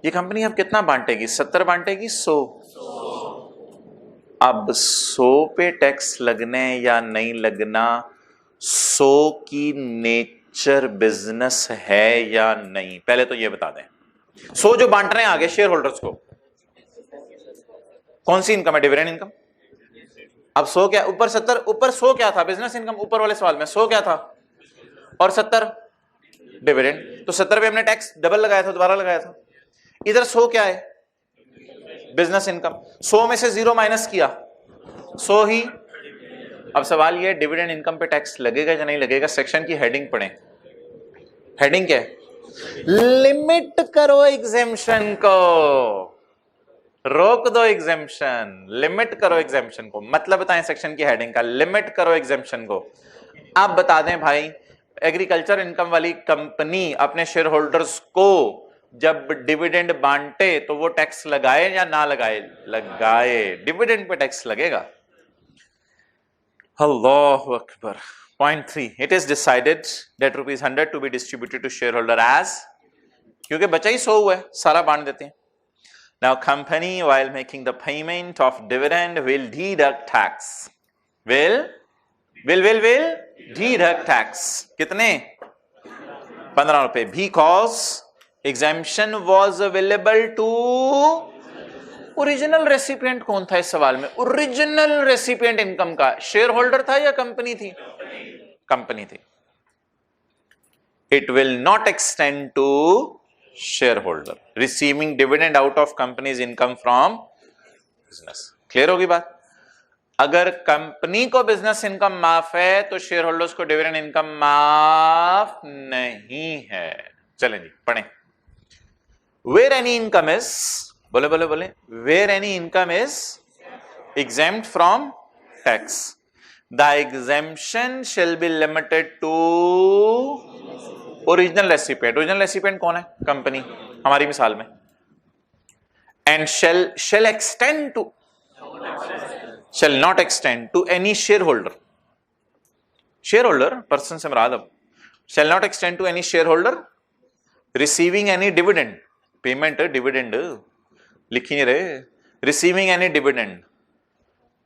ये कंपनी अब कितना बांटेगी? 70 बांटेगी 100। अब 100 पे टैक्स लगने या नहीं लगना, 100 की नेचर बिजनेस है या नहीं, पहले तो ये बता दें। 100 जो बांट रहे हैं आगे शेयर होल्डर्स को, कौन सी इनकम है? Dividend income. अब 100 क्या ऊपर 70, ऊपर 100 क्या था? Business income. ऊपर वाले सवाल में 100 क्या था और 70 डिविडेंड, तो 70 पे हमने टैक्स डबल लगाया था, दोबारा लगाया था। इधर 100 क्या है? Business income. 100 में से 0 माइनस किया, 100 ही। अब सवाल ये, डिविडेंड इनकम पे टैक्स लगेगा या नहीं लगेगा? सेक्शन की हेडिंग पढ़ें। हेडिंग क्या है? लिमिट करो एग्जेम्पशन को, रोक दो एग्जेम्पशन, लिमिट करो एग्जेम्पशन को। मतलब बताएं सेक्शन की हेडिंग का, लिमिट करो एग्जेम्पशन को। आप बता दें भाई, एग्रीकल्चर इनकम वाली कंपनी अपने शेयर होल्डर्स को जब डिविडेंड बांटे तो वो टैक्स लगाए या ना लगाए? लगाए, डिविडेंड पे टैक्स लगेगा। अल्लाहु अकबर। Point 3, it is decided that ₹100 to be distributed to share holder as, क्योंकि बचा ही 100 हुआ है, सारा बांट देते हैं। Now company while making the payment of dividend will deduct tax, will deduct tax, कितने? 15 रुपए, because exemption was available to original recipient. कौन था इस सवाल में? ओरिजिनल रेसिपिएंट इनकम का शेयर होल्डर था या कंपनी थी? कंपनी थी। It will not extend to shareholder receiving dividend out of company's income from business। Clear होगी बात? अगर कंपनी को बिजनेस इनकम माफ है तो शेयर होल्डर्स को डिविडेंड इनकम माफ नहीं है। चलें जी पढ़ें। Where any income is, बोले where any income is exempt from tax, the exemption shall be limited to original recipient. Original recipient कौन है? कंपनी हमारी मिसाल में। And shall extend to, shall not extend to any shareholder, shareholder person से मुराद अब, shall not extend to any shareholder receiving any dividend, payment dividend लिखी नहीं रहे, receiving any dividend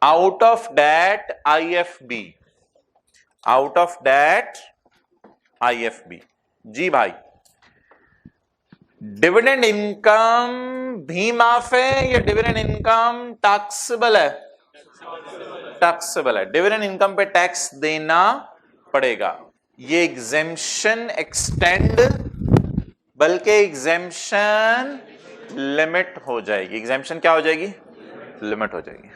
out of that IFB, out of that IFB। जी भाई, dividend income भी माफ है या डिविडेंड इनकम टैक्सेबल है? टैक्सेबल है, डिविडेंड इनकम पे टैक्स देना पड़ेगा। ये एग्जेम्पशन एक्सटेंड, बल्कि एग्जेम्पशन लिमिट हो जाएगी। एग्जेम्पशन क्या हो जाएगी? लिमिट हो जाएगी।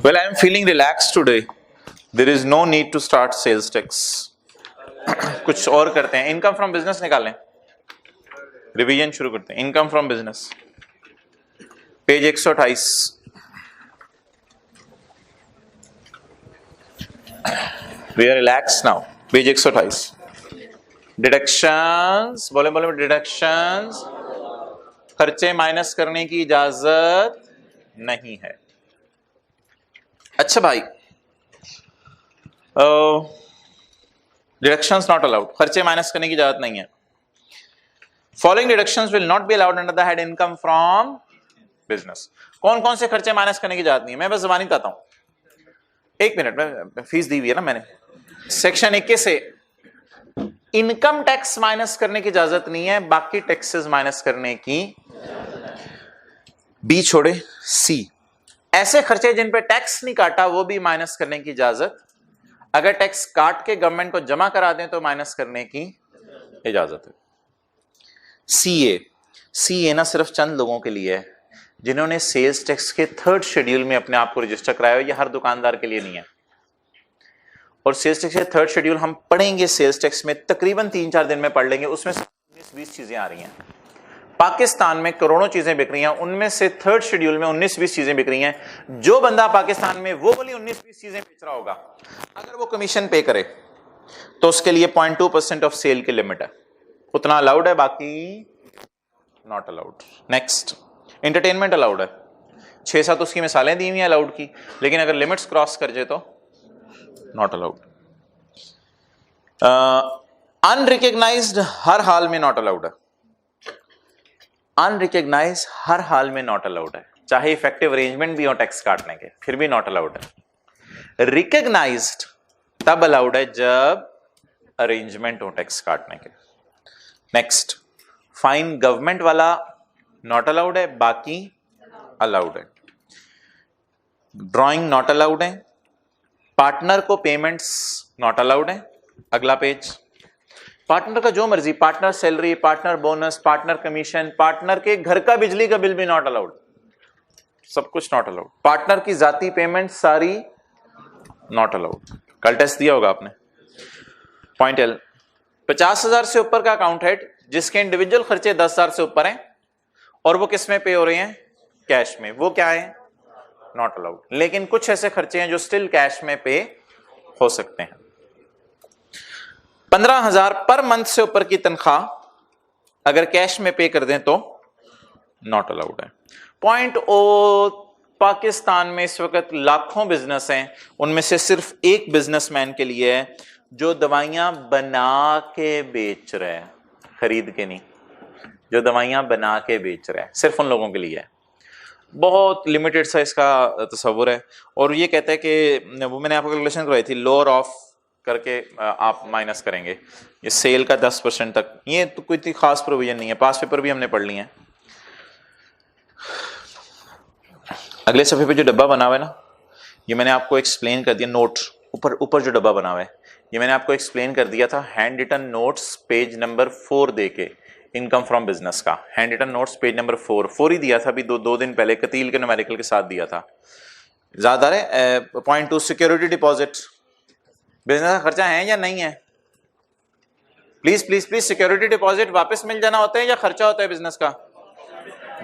Well, I am feeling relaxed today. There is no need to start sales tax. कुछ और करते हैं, इनकम फ्रॉम बिजनेस निकालें, रिवीजन शुरू करते हैं। Income from business, page 128। We are relaxed now. Page 128। Deductions, बोले बोले डिडक्शंस, खर्चे माइनस करने की इजाजत नहीं है। अच्छा भाई, डिडक्शंस नॉट अलाउड, खर्चे माइनस करने की इजाजत नहीं है। Following deductions will not be allowed under the head income from business. कौन कौन से खर्चे माइनस करने की इजाजत नहीं है? मैं बस जबानी बताता हूं, एक मिनट में, फीस दी हुई है ना मैंने। सेक्शन 21 से इनकम टैक्स माइनस करने की इजाजत नहीं है, बाकी टैक्सेस माइनस करने की। बी छोड़े, सी, ऐसे खर्चे जिन पे टैक्स नहीं काटा वो भी माइनस करने की इजाजत, अगर टैक्स काट के गवर्नमेंट को जमा करा दें तो माइनस करने की इजाजत है। सीए ना सिर्फ चंद लोगों के लिए है जिन्होंने सेल्स टैक्स के 3rd शेड्यूल में अपने आप को रजिस्टर कराया है, ये हर दुकानदार के लिए नहीं है। और सेल्स टैक्स के 3rd शेड्यूल हम पढ़ेंगे, सेल्स टैक्स में तकरीबन 3-4 दिन में पढ़ लेंगे। उसमें 19-20 चीजें आ रही हैं। पाकिस्तान में करोड़ों चीजें बिक रही हैं, उनमें से 3rd शेड्यूल में 19-20 चीजें बिक रही हैं। जो बंदा पाकिस्तान में वो वाली 19-20 चीजें बेच रहा होगा, अगर वो कमीशन पे करे तो उसके लिए 0.2% ऑफ सेल की लिमिट है, उतना अलाउड है, बाकी not allowed. Next, entertainment allowed है, 6-7 उसकी मिसालें दी हुई हैं अलाउड की, लेकिन अगर लिमिट्स क्रॉस कर जाए तो नॉट अलाउड। अनरिकग्नाइज्ड हर हाल में नॉट अलाउड है, अनरिकग्नाइज हर हाल में नॉट अलाउड है, चाहे इफेक्टिव अरेंजमेंट भी हो टैक्स काटने के, फिर भी नॉट अलाउड है। रिकग्नाइज्ड तब अलाउड है जब अरेंजमेंट हो टैक्स काटने के। नेक्स्ट, फाइन गवर्नमेंट वाला नॉट अलाउड है, बाकी अलाउड है। ड्राइंग नॉट अलाउड है, पार्टनर को पेमेंट्स नॉट अलाउड है। अगला पेज, पार्टनर का जो मर्जी, partner salary, partner bonus, partner commission, partner के घर का बिजली का बिल भी नॉट अलाउड, सब कुछ नॉट अलाउड। पार्टनर की जाती पेमेंट सारी नॉट अलाउड। कल टेस्ट दिया होगा आपने। पॉइंट एल, 50,000 से ऊपर का अकाउंट हेड जिसके इंडिविजुअल खर्चे 10,000 से ऊपर हैं और वो किस में पे हो रहे हैं? कैश में, वो क्या है? Not allowed. लेकिन कुछ ऐसे खर्चे हैं जो स्टिल कैश में पे हो सकते हैं। 15,000 पर मंथ से ऊपर की तनख्वाह अगर कैश में पे कर दें तो नॉट अलाउड है। पॉइंट ओ, पाकिस्तान में इस वक्त लाखों बिजनेस हैं, उनमें से सिर्फ एक बिजनेसमैन के लिए है जो दवाइयां बना के बेच रहा है, खरीद के नहीं, जो दवाइयां बना के बेच रहा है, सिर्फ उन लोगों के लिए है। बहुत लिमिटेड सा इसका तस्वुर है और ये कहता है कि वो मैंने आपको कैलकुलेशन करवाई थी, लोअर ऑफ करके आप माइनस करेंगे ये सेल का 10% तक। ये तो कोई इतनी खास प्रोविजन नहीं है, पास पेपर भी हमने पढ़ लिए हैं। अगले सफे पे जो डब्बा बना हुआ है ना, ये मैंने आपको एक्सप्लेन कर दिया। नोट ऊपर जो डब्बा बना हुआ है ये मैंने आपको एक्सप्लेन कर दिया था। Hand written notes page number 4 देके, इनकम फ्रॉम बिजनेस का hand written notes page number 4 ही दिया था अभी दो दिन पहले, कतील के न्यूमेरिकल के साथ दिया था। ज्यादा है। पॉइंट 2, सिक्योरिटी डिपॉजिट बिजनेस का खर्चा है या नहीं है? Please please please, security deposit वापस मिल जाना होता है या खर्चा होता है बिजनेस का?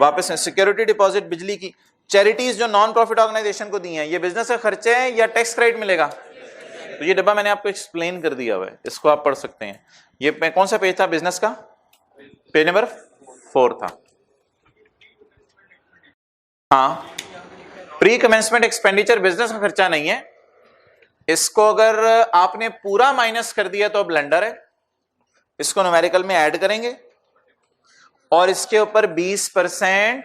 वापस है। सिक्योरिटी डिपॉजिट बिजली की, चैरिटीज जो नॉन प्रॉफिट ऑर्गेनाइजेशन को दी हैं, ये बिजनेस का खर्चा है या टैक्स क्रेडिट मिलेगा? तो ये डब्बा मैंने आपको एक्सप्लेन कर दिया हुआ है, इसको आप पढ़ सकते हैं। ये कौन सा पेज था बिजनेस का? पेज नंबर 4 था। हाँ, प्री कमेंसमेंट एक्सपेंडिचर बिजनेस का खर्चा नहीं है, इसको अगर आपने पूरा माइनस कर दिया तो ब्लंडर है। इसको न्यूमेरिकल में ऐड करेंगे और इसके ऊपर 20%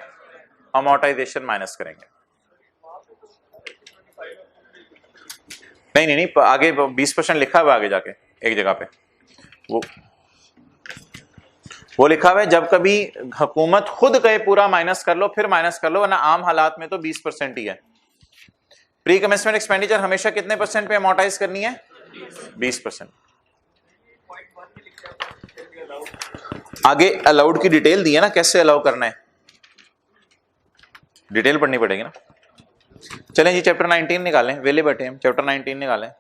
अमोर्टाइजेशन माइनस करेंगे। नहीं नहीं नहीं, आगे 20% लिखा हुआ आगे जाके एक जगह पे, वो लिखा हुआ है जब कभी हुकूमत खुद कहे पूरा माइनस कर लो फिर माइनस कर लो, वरना आम हालात में तो 20% ही है। प्री कमेंसमेंट एक्सपेंडिचर हमेशा कितने परसेंट पे अमोर्टाइज करनी है? 20%। आगे अलाउड की डिटेल दी है ना, कैसे अलाउ करना है, डिटेल पढ़नी पड़ेगी ना। चलें जी चैप्टर 19 निकालें, वेले बैठे हम, चैप्टर 19 निकालें।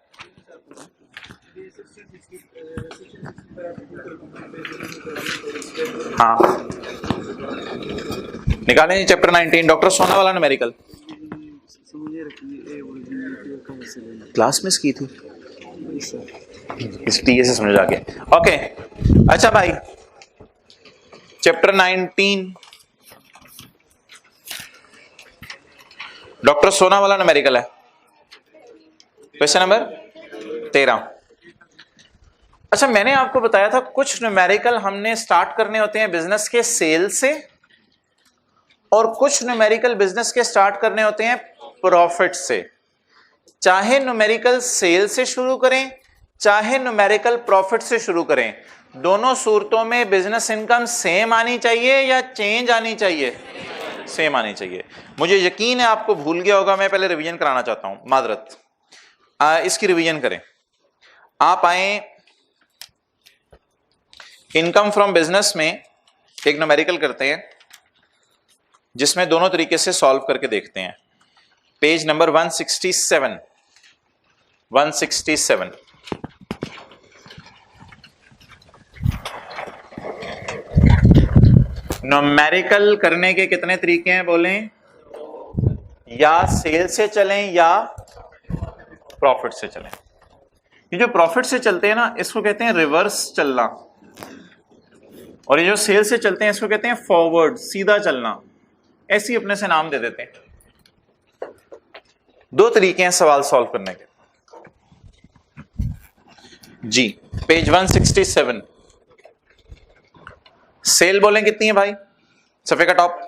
हाँ निकालें जी चैप्टर 19, डॉक्टर सोना वाला न्यूमेरिकल। क्लास मिस की थी इस टीए से समझ आके। ओके अच्छा भाई, चैप्टर 19 डॉक्टर सोना वाला न्यूमेरिकल है, क्वेश्चन नंबर 13। अच्छा मैंने आपको बताया था कुछ न्यूमेरिकल हमने स्टार्ट करने होते हैं बिजनेस के सेल से, और कुछ न्यूमेरिकल बिजनेस के स्टार्ट करने होते हैं प्रॉफिट से। चाहे न्यूमेरिकल सेल से शुरू करें चाहे न्यूमेरिकल प्रॉफिट से शुरू करें, दोनों सूरतों में बिजनेस इनकम सेम आनी चाहिए या चेंज आनी चाहिए? सेम आनी चाहिए। मुझे यकीन है आपको भूल गया होगा, मैं पहले रिवीजन कराना चाहता हूं, मादरत इसकी रिवीजन करें। आप आए इनकम फ्रॉम बिजनेस में एक न्यूमेरिकल करते हैं जिसमें दोनों तरीके से सॉल्व करके देखते हैं। पेज नंबर 167 न्यूमेरिकल करने के कितने तरीके हैं बोलें? या सेल से चलें या प्रॉफिट से चलें। ये जो प्रॉफिट से चलते हैं ना, इसको कहते हैं रिवर्स चलना, और ये जो सेल से चलते हैं इसको कहते हैं फॉरवर्ड, सीधा चलना। ऐसे ही अपने से नाम दे देते हैं। दो तरीके हैं सवाल सॉल्व करने के जी। पेज 167 सेल बोलें कितनी है भाई? सफे का टॉप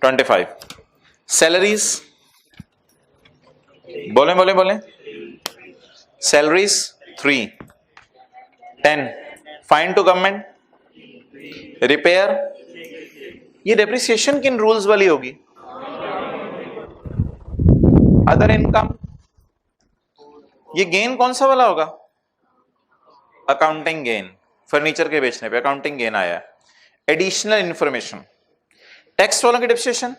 25। सैलरीज बोलें salaries 3। 10। Fine to government, repair, ये डेप्रिसिएशन किन रूल्स वाली होगी? अदर इनकम, ये गेन कौन सा वाला होगा? अकाउंटिंग गेन, फर्नीचर के बेचने पे अकाउंटिंग गेन आया। एडिशनल इंफॉर्मेशन, टैक्स वालों की depreciation,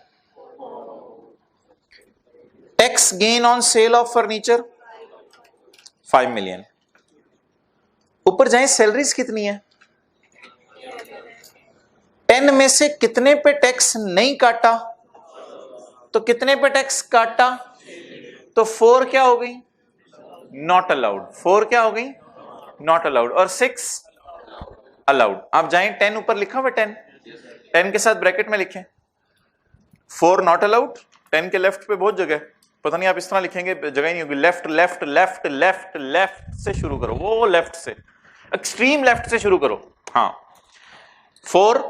tax gain on sale of furniture 5 million. ऊपर जाएं, सैलरीज कितनी है? 10 में से कितने पे टैक्स नहीं काटा? तो कितने पे टैक्स काटा? तो 4 क्या हो गई? Not allowed. 4 क्या हो गई? Not allowed. और 6 अलाउड। आप जाएं, 10 ऊपर लिखा हुआ 10 के साथ ब्रैकेट में लिखें 4 नॉट अलाउड। 10 के लेफ्ट पे बहुत जगह, पता नहीं आप इस तरह लिखेंगे जगह ही नहीं होगी। Left left left left left से शुरू करो, वो लेफ्ट से, एक्सट्रीम लेफ्ट से शुरू करो। हाँ, 4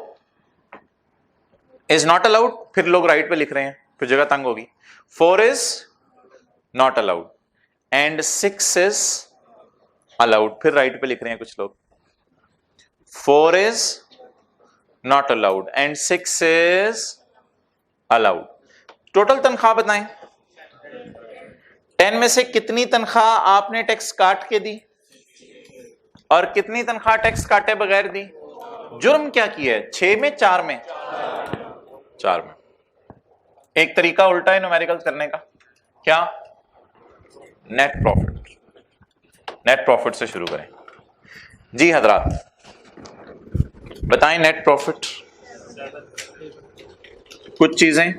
इज नॉट अलाउड, फिर लोग राइट पे लिख रहे हैं, फिर जगह तंग होगी। 4 is not allowed and 6 is allowed, फिर राइट पे लिख रहे हैं कुछ लोग। 4 is not allowed and 6 is allowed. Total तनख्वाह बताएं। 10 में से कितनी तनख्वाह आपने टैक्स काट के दी और कितनी तनख्वाह टैक्स काटे बगैर दी? जुर्म क्या किया है? 6 में 4 में? 4 में। एक तरीका उल्टा है न्यूमेरिकल करने का, क्या? Net profit. नेट प्रॉफिट से शुरू करें जी हजरात, बताएं नेट प्रॉफिट। कुछ चीजें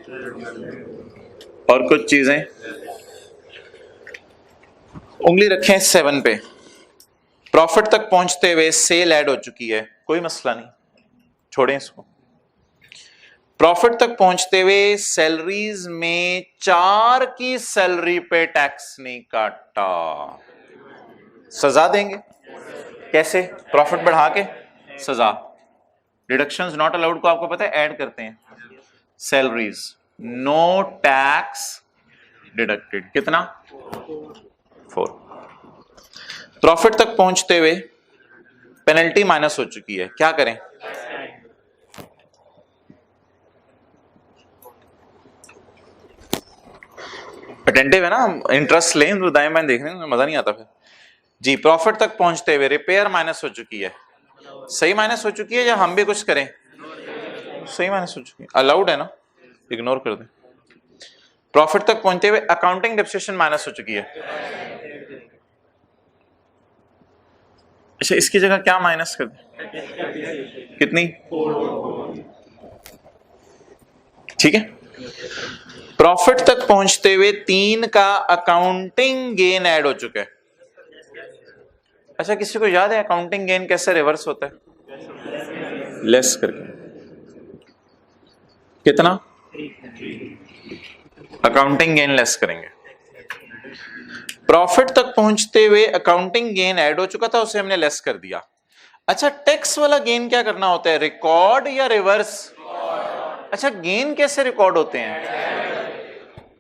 और कुछ चीजें, उंगली रखें 7 पे। प्रॉफिट तक पहुंचते हुए सेल ऐड हो चुकी है, कोई मसला नहीं, छोड़ें इसको। प्रॉफिट तक पहुंचते हुए सैलरीज में 4 की सैलरी पे टैक्स नहीं काटा, सजा देंगे। कैसे? प्रॉफिट बढ़ा के सजा। डिडक्शंस नॉट अलाउड को आपको पता है ऐड करते हैं, सैलरीज नो टैक्स डिडक्टेड, कितना? 4। प्रॉफिट तक पहुंचते हुए पेनल्टी माइनस हो चुकी है, क्या करें? अटेंटिव है ना, इंटरेस्ट लें तो दाएं बाएं देखने में मजा नहीं आता फिर जी। प्रॉफिट तक पहुंचते हुए रिपेयर माइनस हो चुकी है, सही माइनस हो चुकी है या हम भी कुछ करें? सही माइनस हो चुकी है, अलाउड है ना, इग्नोर कर दें। प्रॉफिट तक पहुंचते हुए अकाउंटिंग डेप्रिसिएशन माइनस हो चुकी है। अच्छा, इसकी जगह क्या माइनस कर दें? कितनी? ठीक है। प्रॉफिट तक पहुंचते हुए 3 का अकाउंटिंग गेन ऐड हो चुका है। अच्छा, किसी को याद है अकाउंटिंग गेन कैसे रिवर्स होता है? लेस करके, कितना? अकाउंटिंग गेन लेस करेंगे। प्रॉफिट तक पहुंचते हुए अकाउंटिंग गेन ऐड हो चुका था, उसे हमने लेस कर दिया। अच्छा, टैक्स वाला गेन क्या करना होता है, रिकॉर्ड या रिवर्स? अच्छा, गेन कैसे रिकॉर्ड होते हैं?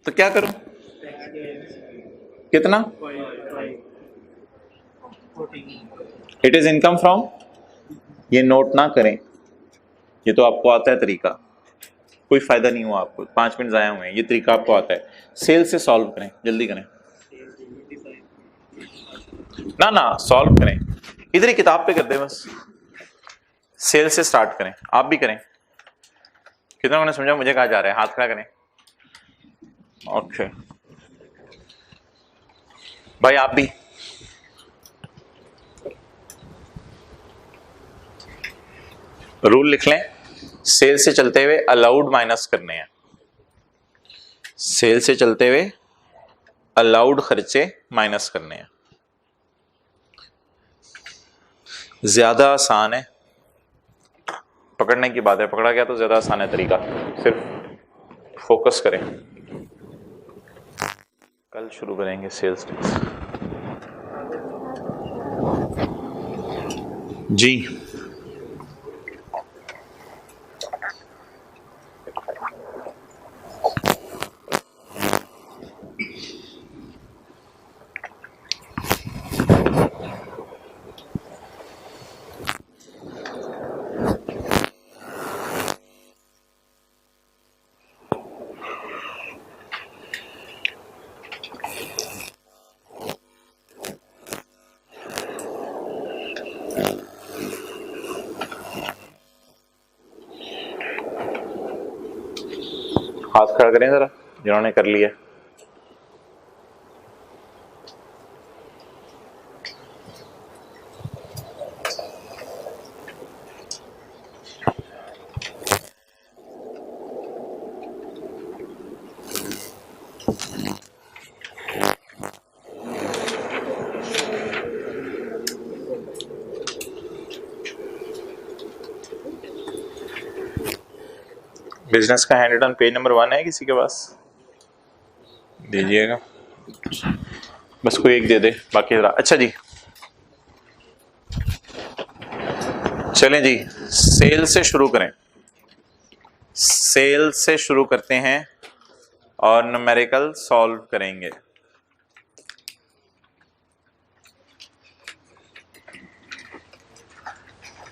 तो क्या करूं? कितना? इट इज इनकम फ्रॉम, ये नोट ना करें, ये तो आपको आता है तरीका, कोई फायदा नहीं हुआ आपको, 5 मिनट जाया हुए हैं, ये तरीका आपको आता है। सेल से सॉल्व करें, जल्दी करें ना सॉल्व करें, इधर ही किताब पे कर दे बस। सेल से स्टार्ट करें, आप भी करें। कितना लोगों ने समझा मुझे कहा जा रहा है? हाथ खड़ा करें। ओके भाई, आप भी। रूल लिख लें, सेल से चलते हुए अलाउड माइनस करने हैं, सेल से चलते हुए अलाउड खर्चे माइनस करने हैं। ज्यादा आसान है, पकड़ने की बात है, पकड़ा गया तो ज्यादा आसान है तरीका, सिर्फ फोकस करें। कल शुरू करेंगे सेल्स टैक्स जी। हाथ खड़ा करें जरा जिन्होंने कर लिया। बिजनेस का हैंड रिटन पेज नंबर 1 है किसी के पास? दीजिएगा, बस कोई एक दे दे, बाकी जरा। अच्छा जी, चलें जी, सेल से शुरू करें, सेल से शुरू करते हैं और न्यूमेरिकल सॉल्व करेंगे।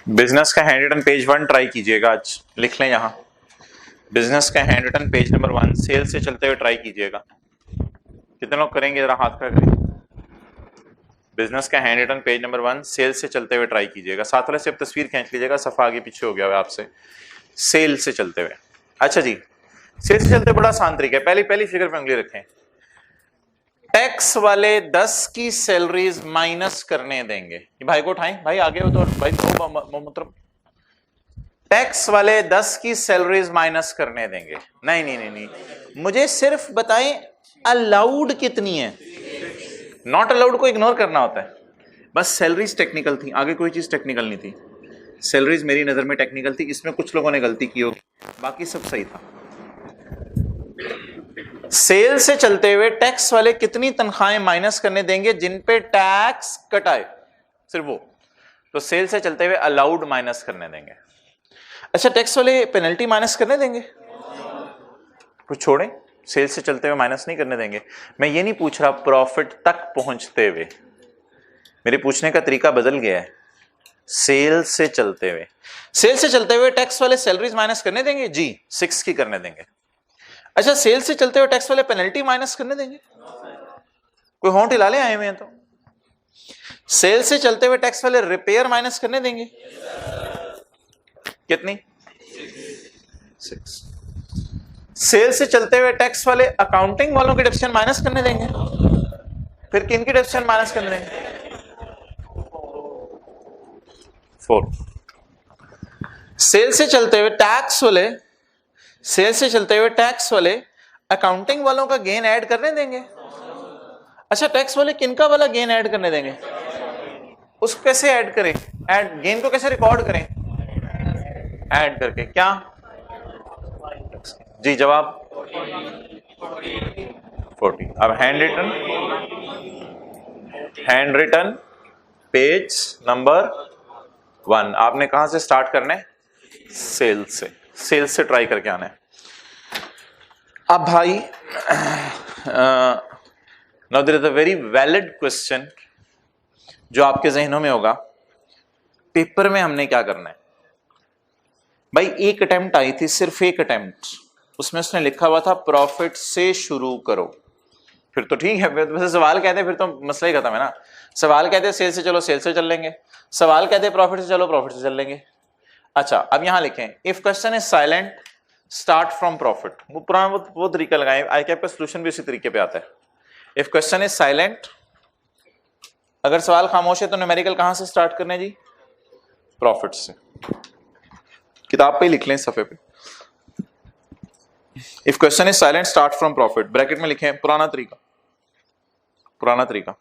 बिजनेस का हैंड रिटन पेज 1 ट्राई कीजिएगा, आज लिख लें यहां, बिजनेस का hand written page number 1 sale से चलते हुए ट्राई कीजिएगा। कितने लोग करेंगे जरा हाथ खड़ा करें। बिजनेस का hand written page number 1 sale से चलते हुए ट्राई कीजिएगा। साथ वाले से अब तस्वीर खींच लीजिएगा, सफा आगे पीछे हो गया है आपसे। सेल से चलते हुए, अच्छा जी, सेल से चलते बड़ा आसान तरीका है, पहली फिगर पे उंगली रखें। टैक्स वाले 10 की सैलरीज माइनस करने देंगे। भाई को उठाएं, भाई आगे हो तो भाई मतलब टैक्स वाले 10 की सैलरीज माइनस करने देंगे। नहीं, मुझे सिर्फ बताएं अलाउड कितनी है, नॉट अलाउड को इग्नोर करना होता है। बस सैलरीज टेक्निकल थी, आगे कोई चीज टेक्निकल नहीं थी। सैलरीज मेरी नजर में टेक्निकल थी, इसमें कुछ लोगों ने गलती की होगी, बाकी सब सही था। सेल से चलते हुए टैक्स वाले कितनी तनख्वाहें माइनस करने देंगे जिन पे टैक्स कटाए, सिर्फ वो। तो सेल से चलते हुए अलाउड माइनस करने देंगे। अच्छा, टैक्स वाले पेनल्टी माइनस करने देंगे? कुछ छोड़ें, सेल से चलते हुए माइनस नहीं करने देंगे। मैं ये नहीं पूछ रहा प्रॉफिट तक पहुंचते हुए, मेरे पूछने का तरीका बदल गया है। सेल से चलते हुए, सेल से चलते हुए टैक्स वाले सैलरीज माइनस करने देंगे जी, 6 की करने देंगे। अच्छा, सेल से चलते हुए टैक्स वाले पेनल्टी माइनस करने देंगे? कोई होंठ हिला ले आए हुए हैं तो। सेल से चलते हुए टैक्स वाले रिपेयर माइनस करने देंगे? कितनी? 6। सेल से चलते हुए टैक्स वाले अकाउंटिंग वालों की डिडक्शन माइनस करने देंगे? फिर किन की डिडक्शन माइनस करने देंगे? 4। सेल से चलते हुए टैक्स वाले, सेल से चलते हुए टैक्स वाले अकाउंटिंग वालों का गेन ऐड करने देंगे? अच्छा, टैक्स वाले किनका वाला गेन ऐड करने देंगे? उसको कैसे ऐड करें? ऐड गेन को कैसे रिकॉर्ड करें? ऐड करके। क्या जी जवाब? 40। अब हैंड रिटन पेज नंबर 1 आपने कहां से स्टार्ट करना है? सेल से। सेल से ट्राई करके आना है। अब भाई now there is a very valid question जो आपके जहनों में होगा, पेपर में हमने क्या करना है? भाई एक अटेम्प्ट आई थी, सिर्फ एक अटेम्प्ट, उसमें उसने लिखा हुआ था प्रॉफिट से शुरू करो। फिर तो ठीक है, वैसे सवाल कहते फिर तो मसला ही खत्म है ना। सवाल कहते सेल से चलो सेल से चल लेंगे, सवाल कहते प्रॉफिट से चलो प्रॉफिट से चल लेंगे। अच्छा, अब यहां लिखें if question is silent start from profit. वो पुराना वो तरीका लगाएं, आईकैप का सॉल्यूशन भी उसी तरीके पे आता है। इफ क्वेश्चन इज साइलेंट, अगर सवाल खामोश है तो न्यूमेरिकल कहां से स्टार्ट करने जी? प्रॉफिट से। किताब पे ही लिख लें सफे पे। If question is silent start from profit, bracket में लिखें पुराना तरीका, पुराना तरीका।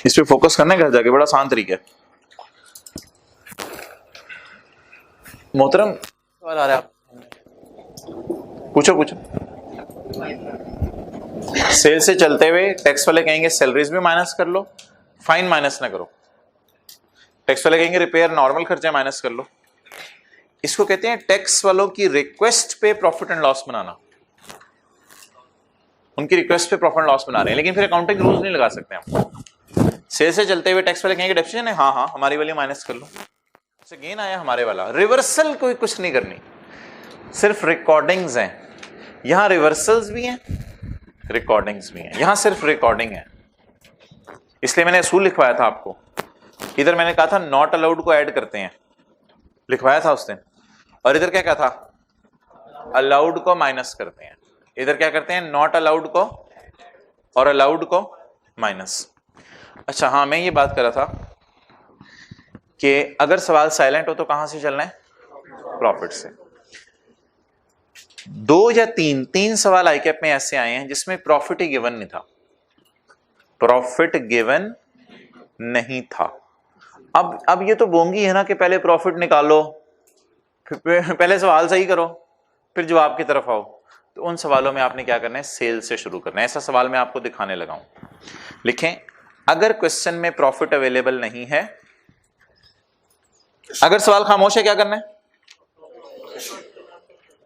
इस पे फोकस करना है घर जाके, बड़ा आसान तरीका है। मोहतरम सवाल आ रहा है, आप पूछो पूछो। सेल से चलते हुए टैक्स वाले कहेंगे सैलरीज भी माइनस कर लो, फाइन माइनस ना करो। टैक्स वाले कहेंगे रिपेयर नॉर्मल खर्चे माइनस कर लो। इसको कहते हैं टैक्स वालों की रिक्वेस्ट पे प्रॉफिट एंड लॉस बनाना। उनकी रिक्वेस्ट पे प्रॉफिट एंड लॉस बना रहे हैं, लेकिन फिर अकाउंटिंग रूल्स नहीं लगा सकते हम। सेल से चलते हुए टैक्स वाले कहेंगे डेप्रिसिएशन है, हाँ हाँ हमारी वाली माइनस कर लो, से गेन आया हमारे वाला। रिवर्सल कोई कुछ नहीं करनी, सिर्फ रिकॉर्डिंग्स हैं। यहां रिवर्सल्स भी हैं, रिकॉर्डिंग्स भी हैं, यहां सिर्फ रिकॉर्डिंग है। इसलिए मैंने असूल लिखवाया था आपको। इधर मैंने कहा था नॉट अलाउड को ऐड करते हैं, लिखवाया था उस दिन, और इधर क्या कहा था? अलाउड को माइनस करते हैं। इधर क्या करते हैं? नॉट अलाउड को और अलाउड को माइनस। अच्छा हाँ, मैं ये बात कर रहा था कि अगर सवाल साइलेंट हो तो कहां से चलना है? प्रॉफिट से। 2 या 3 सवाल आईकैप में ऐसे आए हैं जिसमें प्रॉफिट ही गिवन नहीं था, प्रॉफिट गिवन नहीं था। अब ये तो बोंगी है ना कि पहले प्रॉफिट निकालो, फिर पहले सवाल सही करो, फिर जवाब की तरफ आओ। तो उन सवालों में आपने क्या करना है? सेल से शुरू करना है। ऐसा सवाल मैं आपको दिखाने लगा हूं। लिखें, अगर क्वेश्चन में प्रॉफिट अवेलेबल नहीं है, अगर सवाल खामोश है, क्या करना है?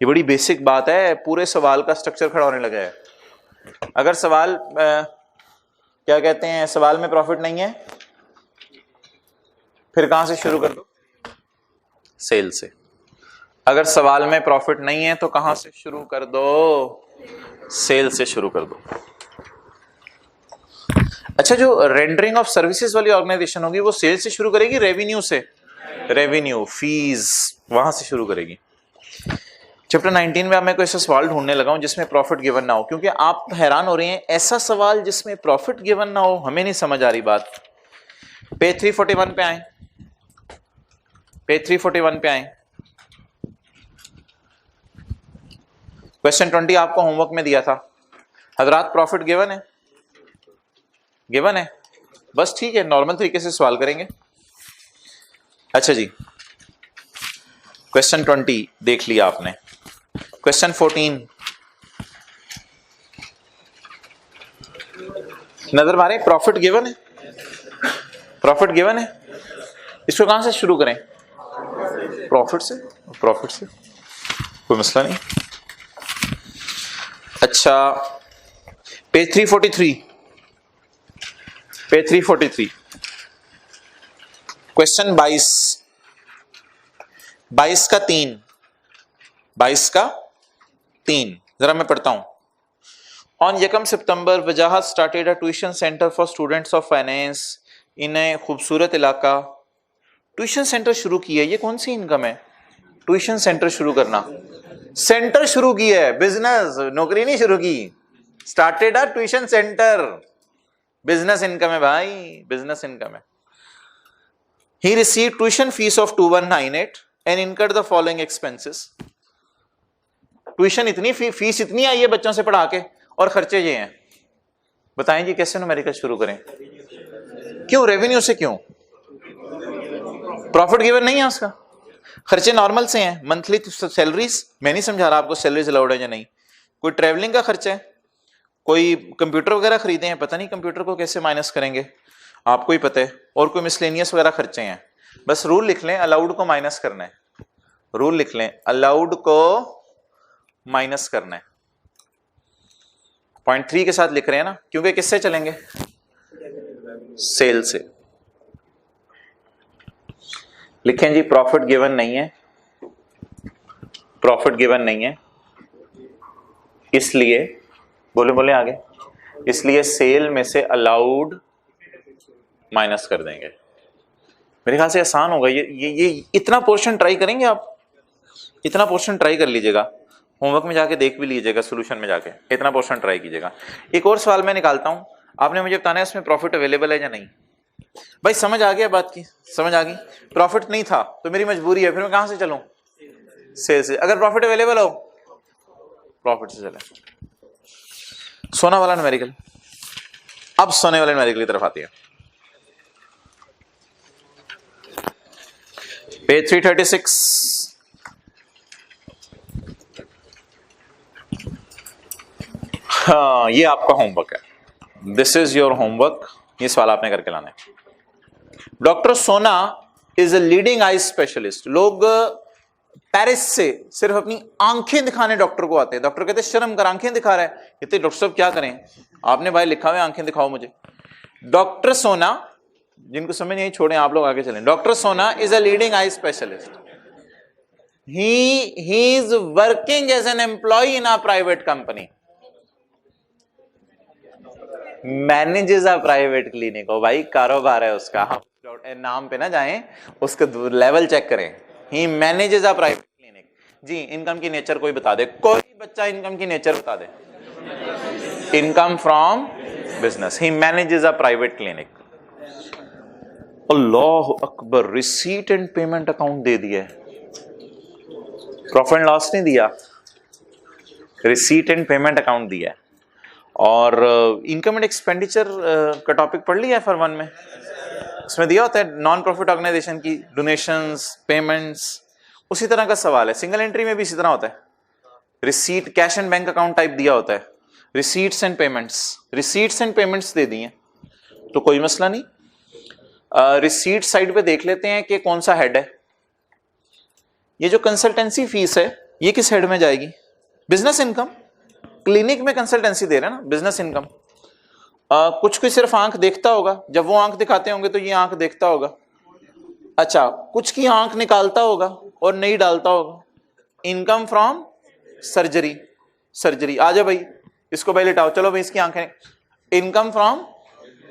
ये बड़ी बेसिक बात है, पूरे सवाल का स्ट्रक्चर खड़ा होने लगा है। अगर सवाल क्या कहते हैं, सवाल में प्रॉफिट नहीं है, फिर कहां से शुरू कर दो? सेल से। अगर सवाल में प्रॉफिट नहीं है तो कहां से शुरू कर दो? सेल से शुरू कर दो। अच्छा, जो रेंडरिंग ऑफ सर्विसेज वाली ऑर्गेनाइजेशन होगी वो सेल से शुरू करेगी, रेवेन्यू से? रेवेन्यू, फीस, वहां से शुरू करेगी। चैप्टर 19 में मैं कोई ऐसा सवाल ढूंढने लगा हूं जिसमें प्रॉफिट गिवन ना हो, क्योंकि आप हैरान हो रहे हैं ऐसा सवाल जिसमें प्रॉफिट गिवन ना हो, हमें नहीं समझ आ रही बात। पेज 341 पे आए, पेज 341 पे आए। क्वेश्चन 20 आपको होमवर्क में दिया था। हजरात प्रॉफिट गिवन है, गिवन है, बस ठीक है, नॉर्मल तरीके से सवाल करेंगे। अच्छा जी, क्वेश्चन 20 देख लिया आपने। क्वेश्चन 14 नजर मारे, प्रॉफिट गिवन है, प्रॉफिट गिवन है, इसको कहां से शुरू करें? प्रॉफिट से, प्रॉफिट से कोई मसला नहीं। अच्छा, पेज 343, पेज 343 क्वेश्चन 22, 22 का 3, 22 का 3 जरा मैं पढ़ता हूं। ऑन 1 सितंबर Wajahat started a tuition centre for students of finance in a खूबसूरत इलाका। ट्यूशन सेंटर शुरू किया, ये कौन सी इनकम है? ट्यूशन सेंटर शुरू करना, सेंटर शुरू किया है, बिजनेस, नौकरी नहीं शुरू की। Started a tuition centre, business income है भाई, बिजनेस इनकम है। He receive tuition fees of 2198 and incurred the following expenses. Tuition इतनी फीस इतनी आई है बच्चों से पढ़ा के, और खर्चे ये हैं। बताएं जी कैसे न्यूमेरिकल शुरू करें? क्यों रेवेन्यू से? क्यों प्रॉफिट गिवन नहीं है उसका? खर्चे नॉर्मल से हैं, मंथली सैलरीज, मैं नहीं समझा रहा आपको सैलरीज अलाउड है या नहीं। कोई ट्रेवलिंग का खर्चा है, कोई कंप्यूटर वगैरह खरीदे हैं, पता नहीं कंप्यूटर को कैसे माइनस करेंगे, आपको ही पता है, और कोई मिसलेनियस वगैरह खर्चे हैं। बस रूल लिख लें, अलाउड को माइनस करना है, रूल लिख लें, अलाउड को माइनस करना है। पॉइंट 3 के साथ लिख रहे हैं ना, क्योंकि किससे चलेंगे? सेल से। लिखें जी, प्रॉफिट गिवन नहीं है, प्रॉफिट गिवन नहीं है, इसलिए बोले बोले आगे, इसलिए सेल में से अलाउड माइनस कर देंगे। मेरे ख्याल से आसान होगा ये इतना पोर्शन ट्राई करेंगे आप, इतना पोर्शन ट्राई कर लीजिएगा, होमवर्क में जाके देख भी लीजिएगा, सॉल्यूशन में जाके इतना पोर्शन ट्राई कीजिएगा। एक और सवाल मैं निकालता हूं, आपने मुझे बताना है इसमें प्रॉफिट अवेलेबल है या नहीं। भाई समझ आ गया बात की? समझ आ गई। प्रॉफिट नहीं था तो मेरी मजबूरी है, फिर मैं कहां से चलूं? सेल से। अगर प्रॉफिट अवेलेबल हो, प्रॉफिट से चले। सोना वाला न्यूमेरिकल, अब सोने वाले न्यूमेरिकल की तरफ आती है। पेज 336, हाँ ये आपका होमवर्क है, दिस इज योर होमवर्क, ये सवाल आपने करके लाना है। Doctor Sona is a leading eye specialist. लोग पेरिस से सिर्फ अपनी आंखें दिखाने डॉक्टर को आते हैं। डॉक्टर कहते हैं शर्म कर, आंखें दिखा रहा है। कहते डॉक्टर साहब क्या करें, आपने भाई लिखा हुआ आंखें दिखाओ मुझे। डॉक्टर सोना, जिनको समझ नहीं छोड़ें, आप लोग आगे चलें। Doctor Sona is a leading eye specialist, he is working as an employ in a private company, manages a private clinic. हो भाई कारोबार है उसका, हम नाम पे ना जाएं, उसका लेवल चेक करें। He manages a private clinic. जी इनकम की नेचर कोई बता दे, कोई बच्चा इनकम की नेचर बता दे। Income from business, he manages a private clinic. अल्लाह अकबर, रिसीट एंड पेमेंट अकाउंट दे दिया, प्रॉफिट एंड लॉस नहीं दिया, रिसीट एंड पेमेंट अकाउंट दिया। और इनकम एंड एक्सपेंडिचर का टॉपिक पढ़ लिया FR1 में, उसमें दिया होता है नॉन प्रॉफिट ऑर्गेनाइजेशन की डोनेशंस, पेमेंट्स, उसी तरह का सवाल है। सिंगल एंट्री में भी इसी तरह होता है, receipt, cash and bank account type दिया होता है, receipts and payments, receipts and payments दे दिए तो कोई मसला नहीं। रिसीट साइड पे देख लेते हैं कि कौन सा हेड है। ये जो कंसल्टेंसी फीस है ये किस हेड में जाएगी? Business income. क्लिनिक में कंसल्टेंसी दे रहे हैं ना, बिजनेस इनकम। कुछ कोई सिर्फ आंख देखता होगा, जब वो आंख दिखाते होंगे तो ये आंख देखता होगा। अच्छा, कुछ की आंख निकालता होगा और नहीं डालता होगा। इनकम फ्रॉम सर्जरी, सर्जरी आ जाओ भाई, इसको भाई लिटाओ, चलो भाई इसकी आंखें। इनकम फ्रॉम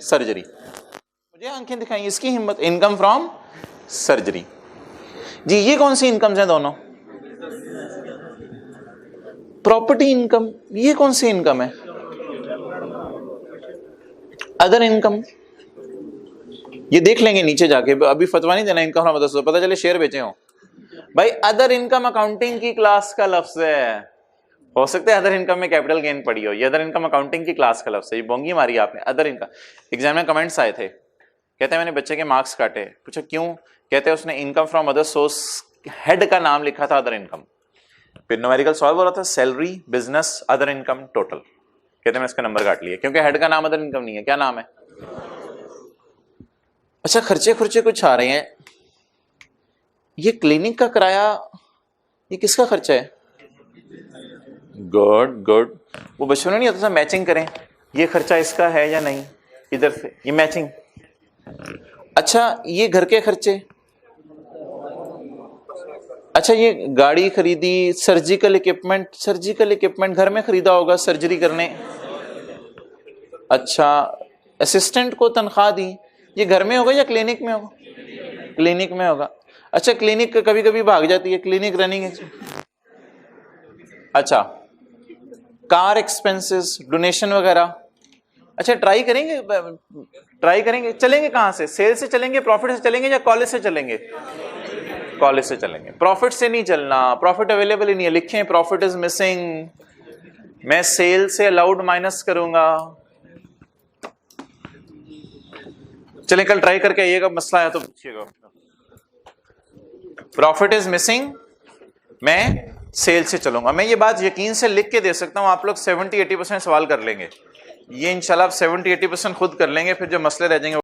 सर्जरी, मुझे आंखें दिखाई, इसकी हिम्मत। Income from surgery. जी ये कौन सी इनकम्स हैं दोनों? प्रॉपर्टी इनकम, ये कौन सी इनकम है? Other income. ये देख लेंगे नीचे जाके, अभी फतवा नहीं देना इनकम फ्रॉम अदर, पता चले शेयर बेचे हो। भाई अदर इनकम अकाउंटिंग की क्लास का लफ्ज है, हो सकता है अदर इनकम में कैपिटल गेन पड़ी हो, ये अदर इनकम अकाउंटिंग की क्लास का लफ्ज़ है, ये बोंगी मारी आपने अदर इनकम। एग्जाम में कमेंट्स आए थे, कहते हैं मैंने बच्चे के मार्क्स काटे, पूछा क्यों, कहते हैं उसने income from other source head का नाम लिखा था अदर इनकम, फिर न्यूमेरिकल सॉल्व हो रहा था salary business other income total, कहते हैं मैं इसका नंबर काट लिया क्योंकि हेड का नाम अदर इनकम नहीं है, क्या नाम है। अच्छा खर्चे खुर्चे कुछ आ रहे हैं, ये क्लिनिक का किराया ये किसका खर्चा है। गुड गुड, वो बच्चों ने नहीं होता था मैचिंग करें, ये खर्चा इसका है या नहीं, इधर से ये मैचिंग। अच्छा ये घर के खर्चे, अच्छा ये गाड़ी खरीदी, सर्जिकल इक्विपमेंट घर में खरीदा होगा सर्जरी करने, अच्छा असिस्टेंट को तनख्वाह दी, ये घर में होगा या क्लिनिक में होगा, क्लिनिक में होगा। अच्छा क्लिनिक कभी कभी भाग जाती है, क्लिनिक रनिंग। अच्छा कार एक्सपेंसेस डोनेशन वगैरह, अच्छा ट्राई करेंगे, चलेंगे कहां से, सेल से चलेंगे, प्रॉफिट से चलेंगे या कॉलेज से चलेंगे, कॉलेज से चलेंगे, प्रॉफिट से नहीं चलना, प्रॉफिट अवेलेबल ही नहीं है, लिखें प्रॉफिट इज मिसिंग, मैं सेल से अलाउड माइनस करूंगा। चलें कल ट्राई करके आइएगा, मसला है तो पूछिएगा। प्रॉफिट इज मिसिंग, मैं सेल से चलूंगा। मैं ये बात यकीन से लिख के दे सकता हूं, आप लोग 70-80% सवाल कर लेंगे, ये इंशाल्लाह आप 70-80% खुद कर लेंगे, फिर जो मसले रह जाएंगे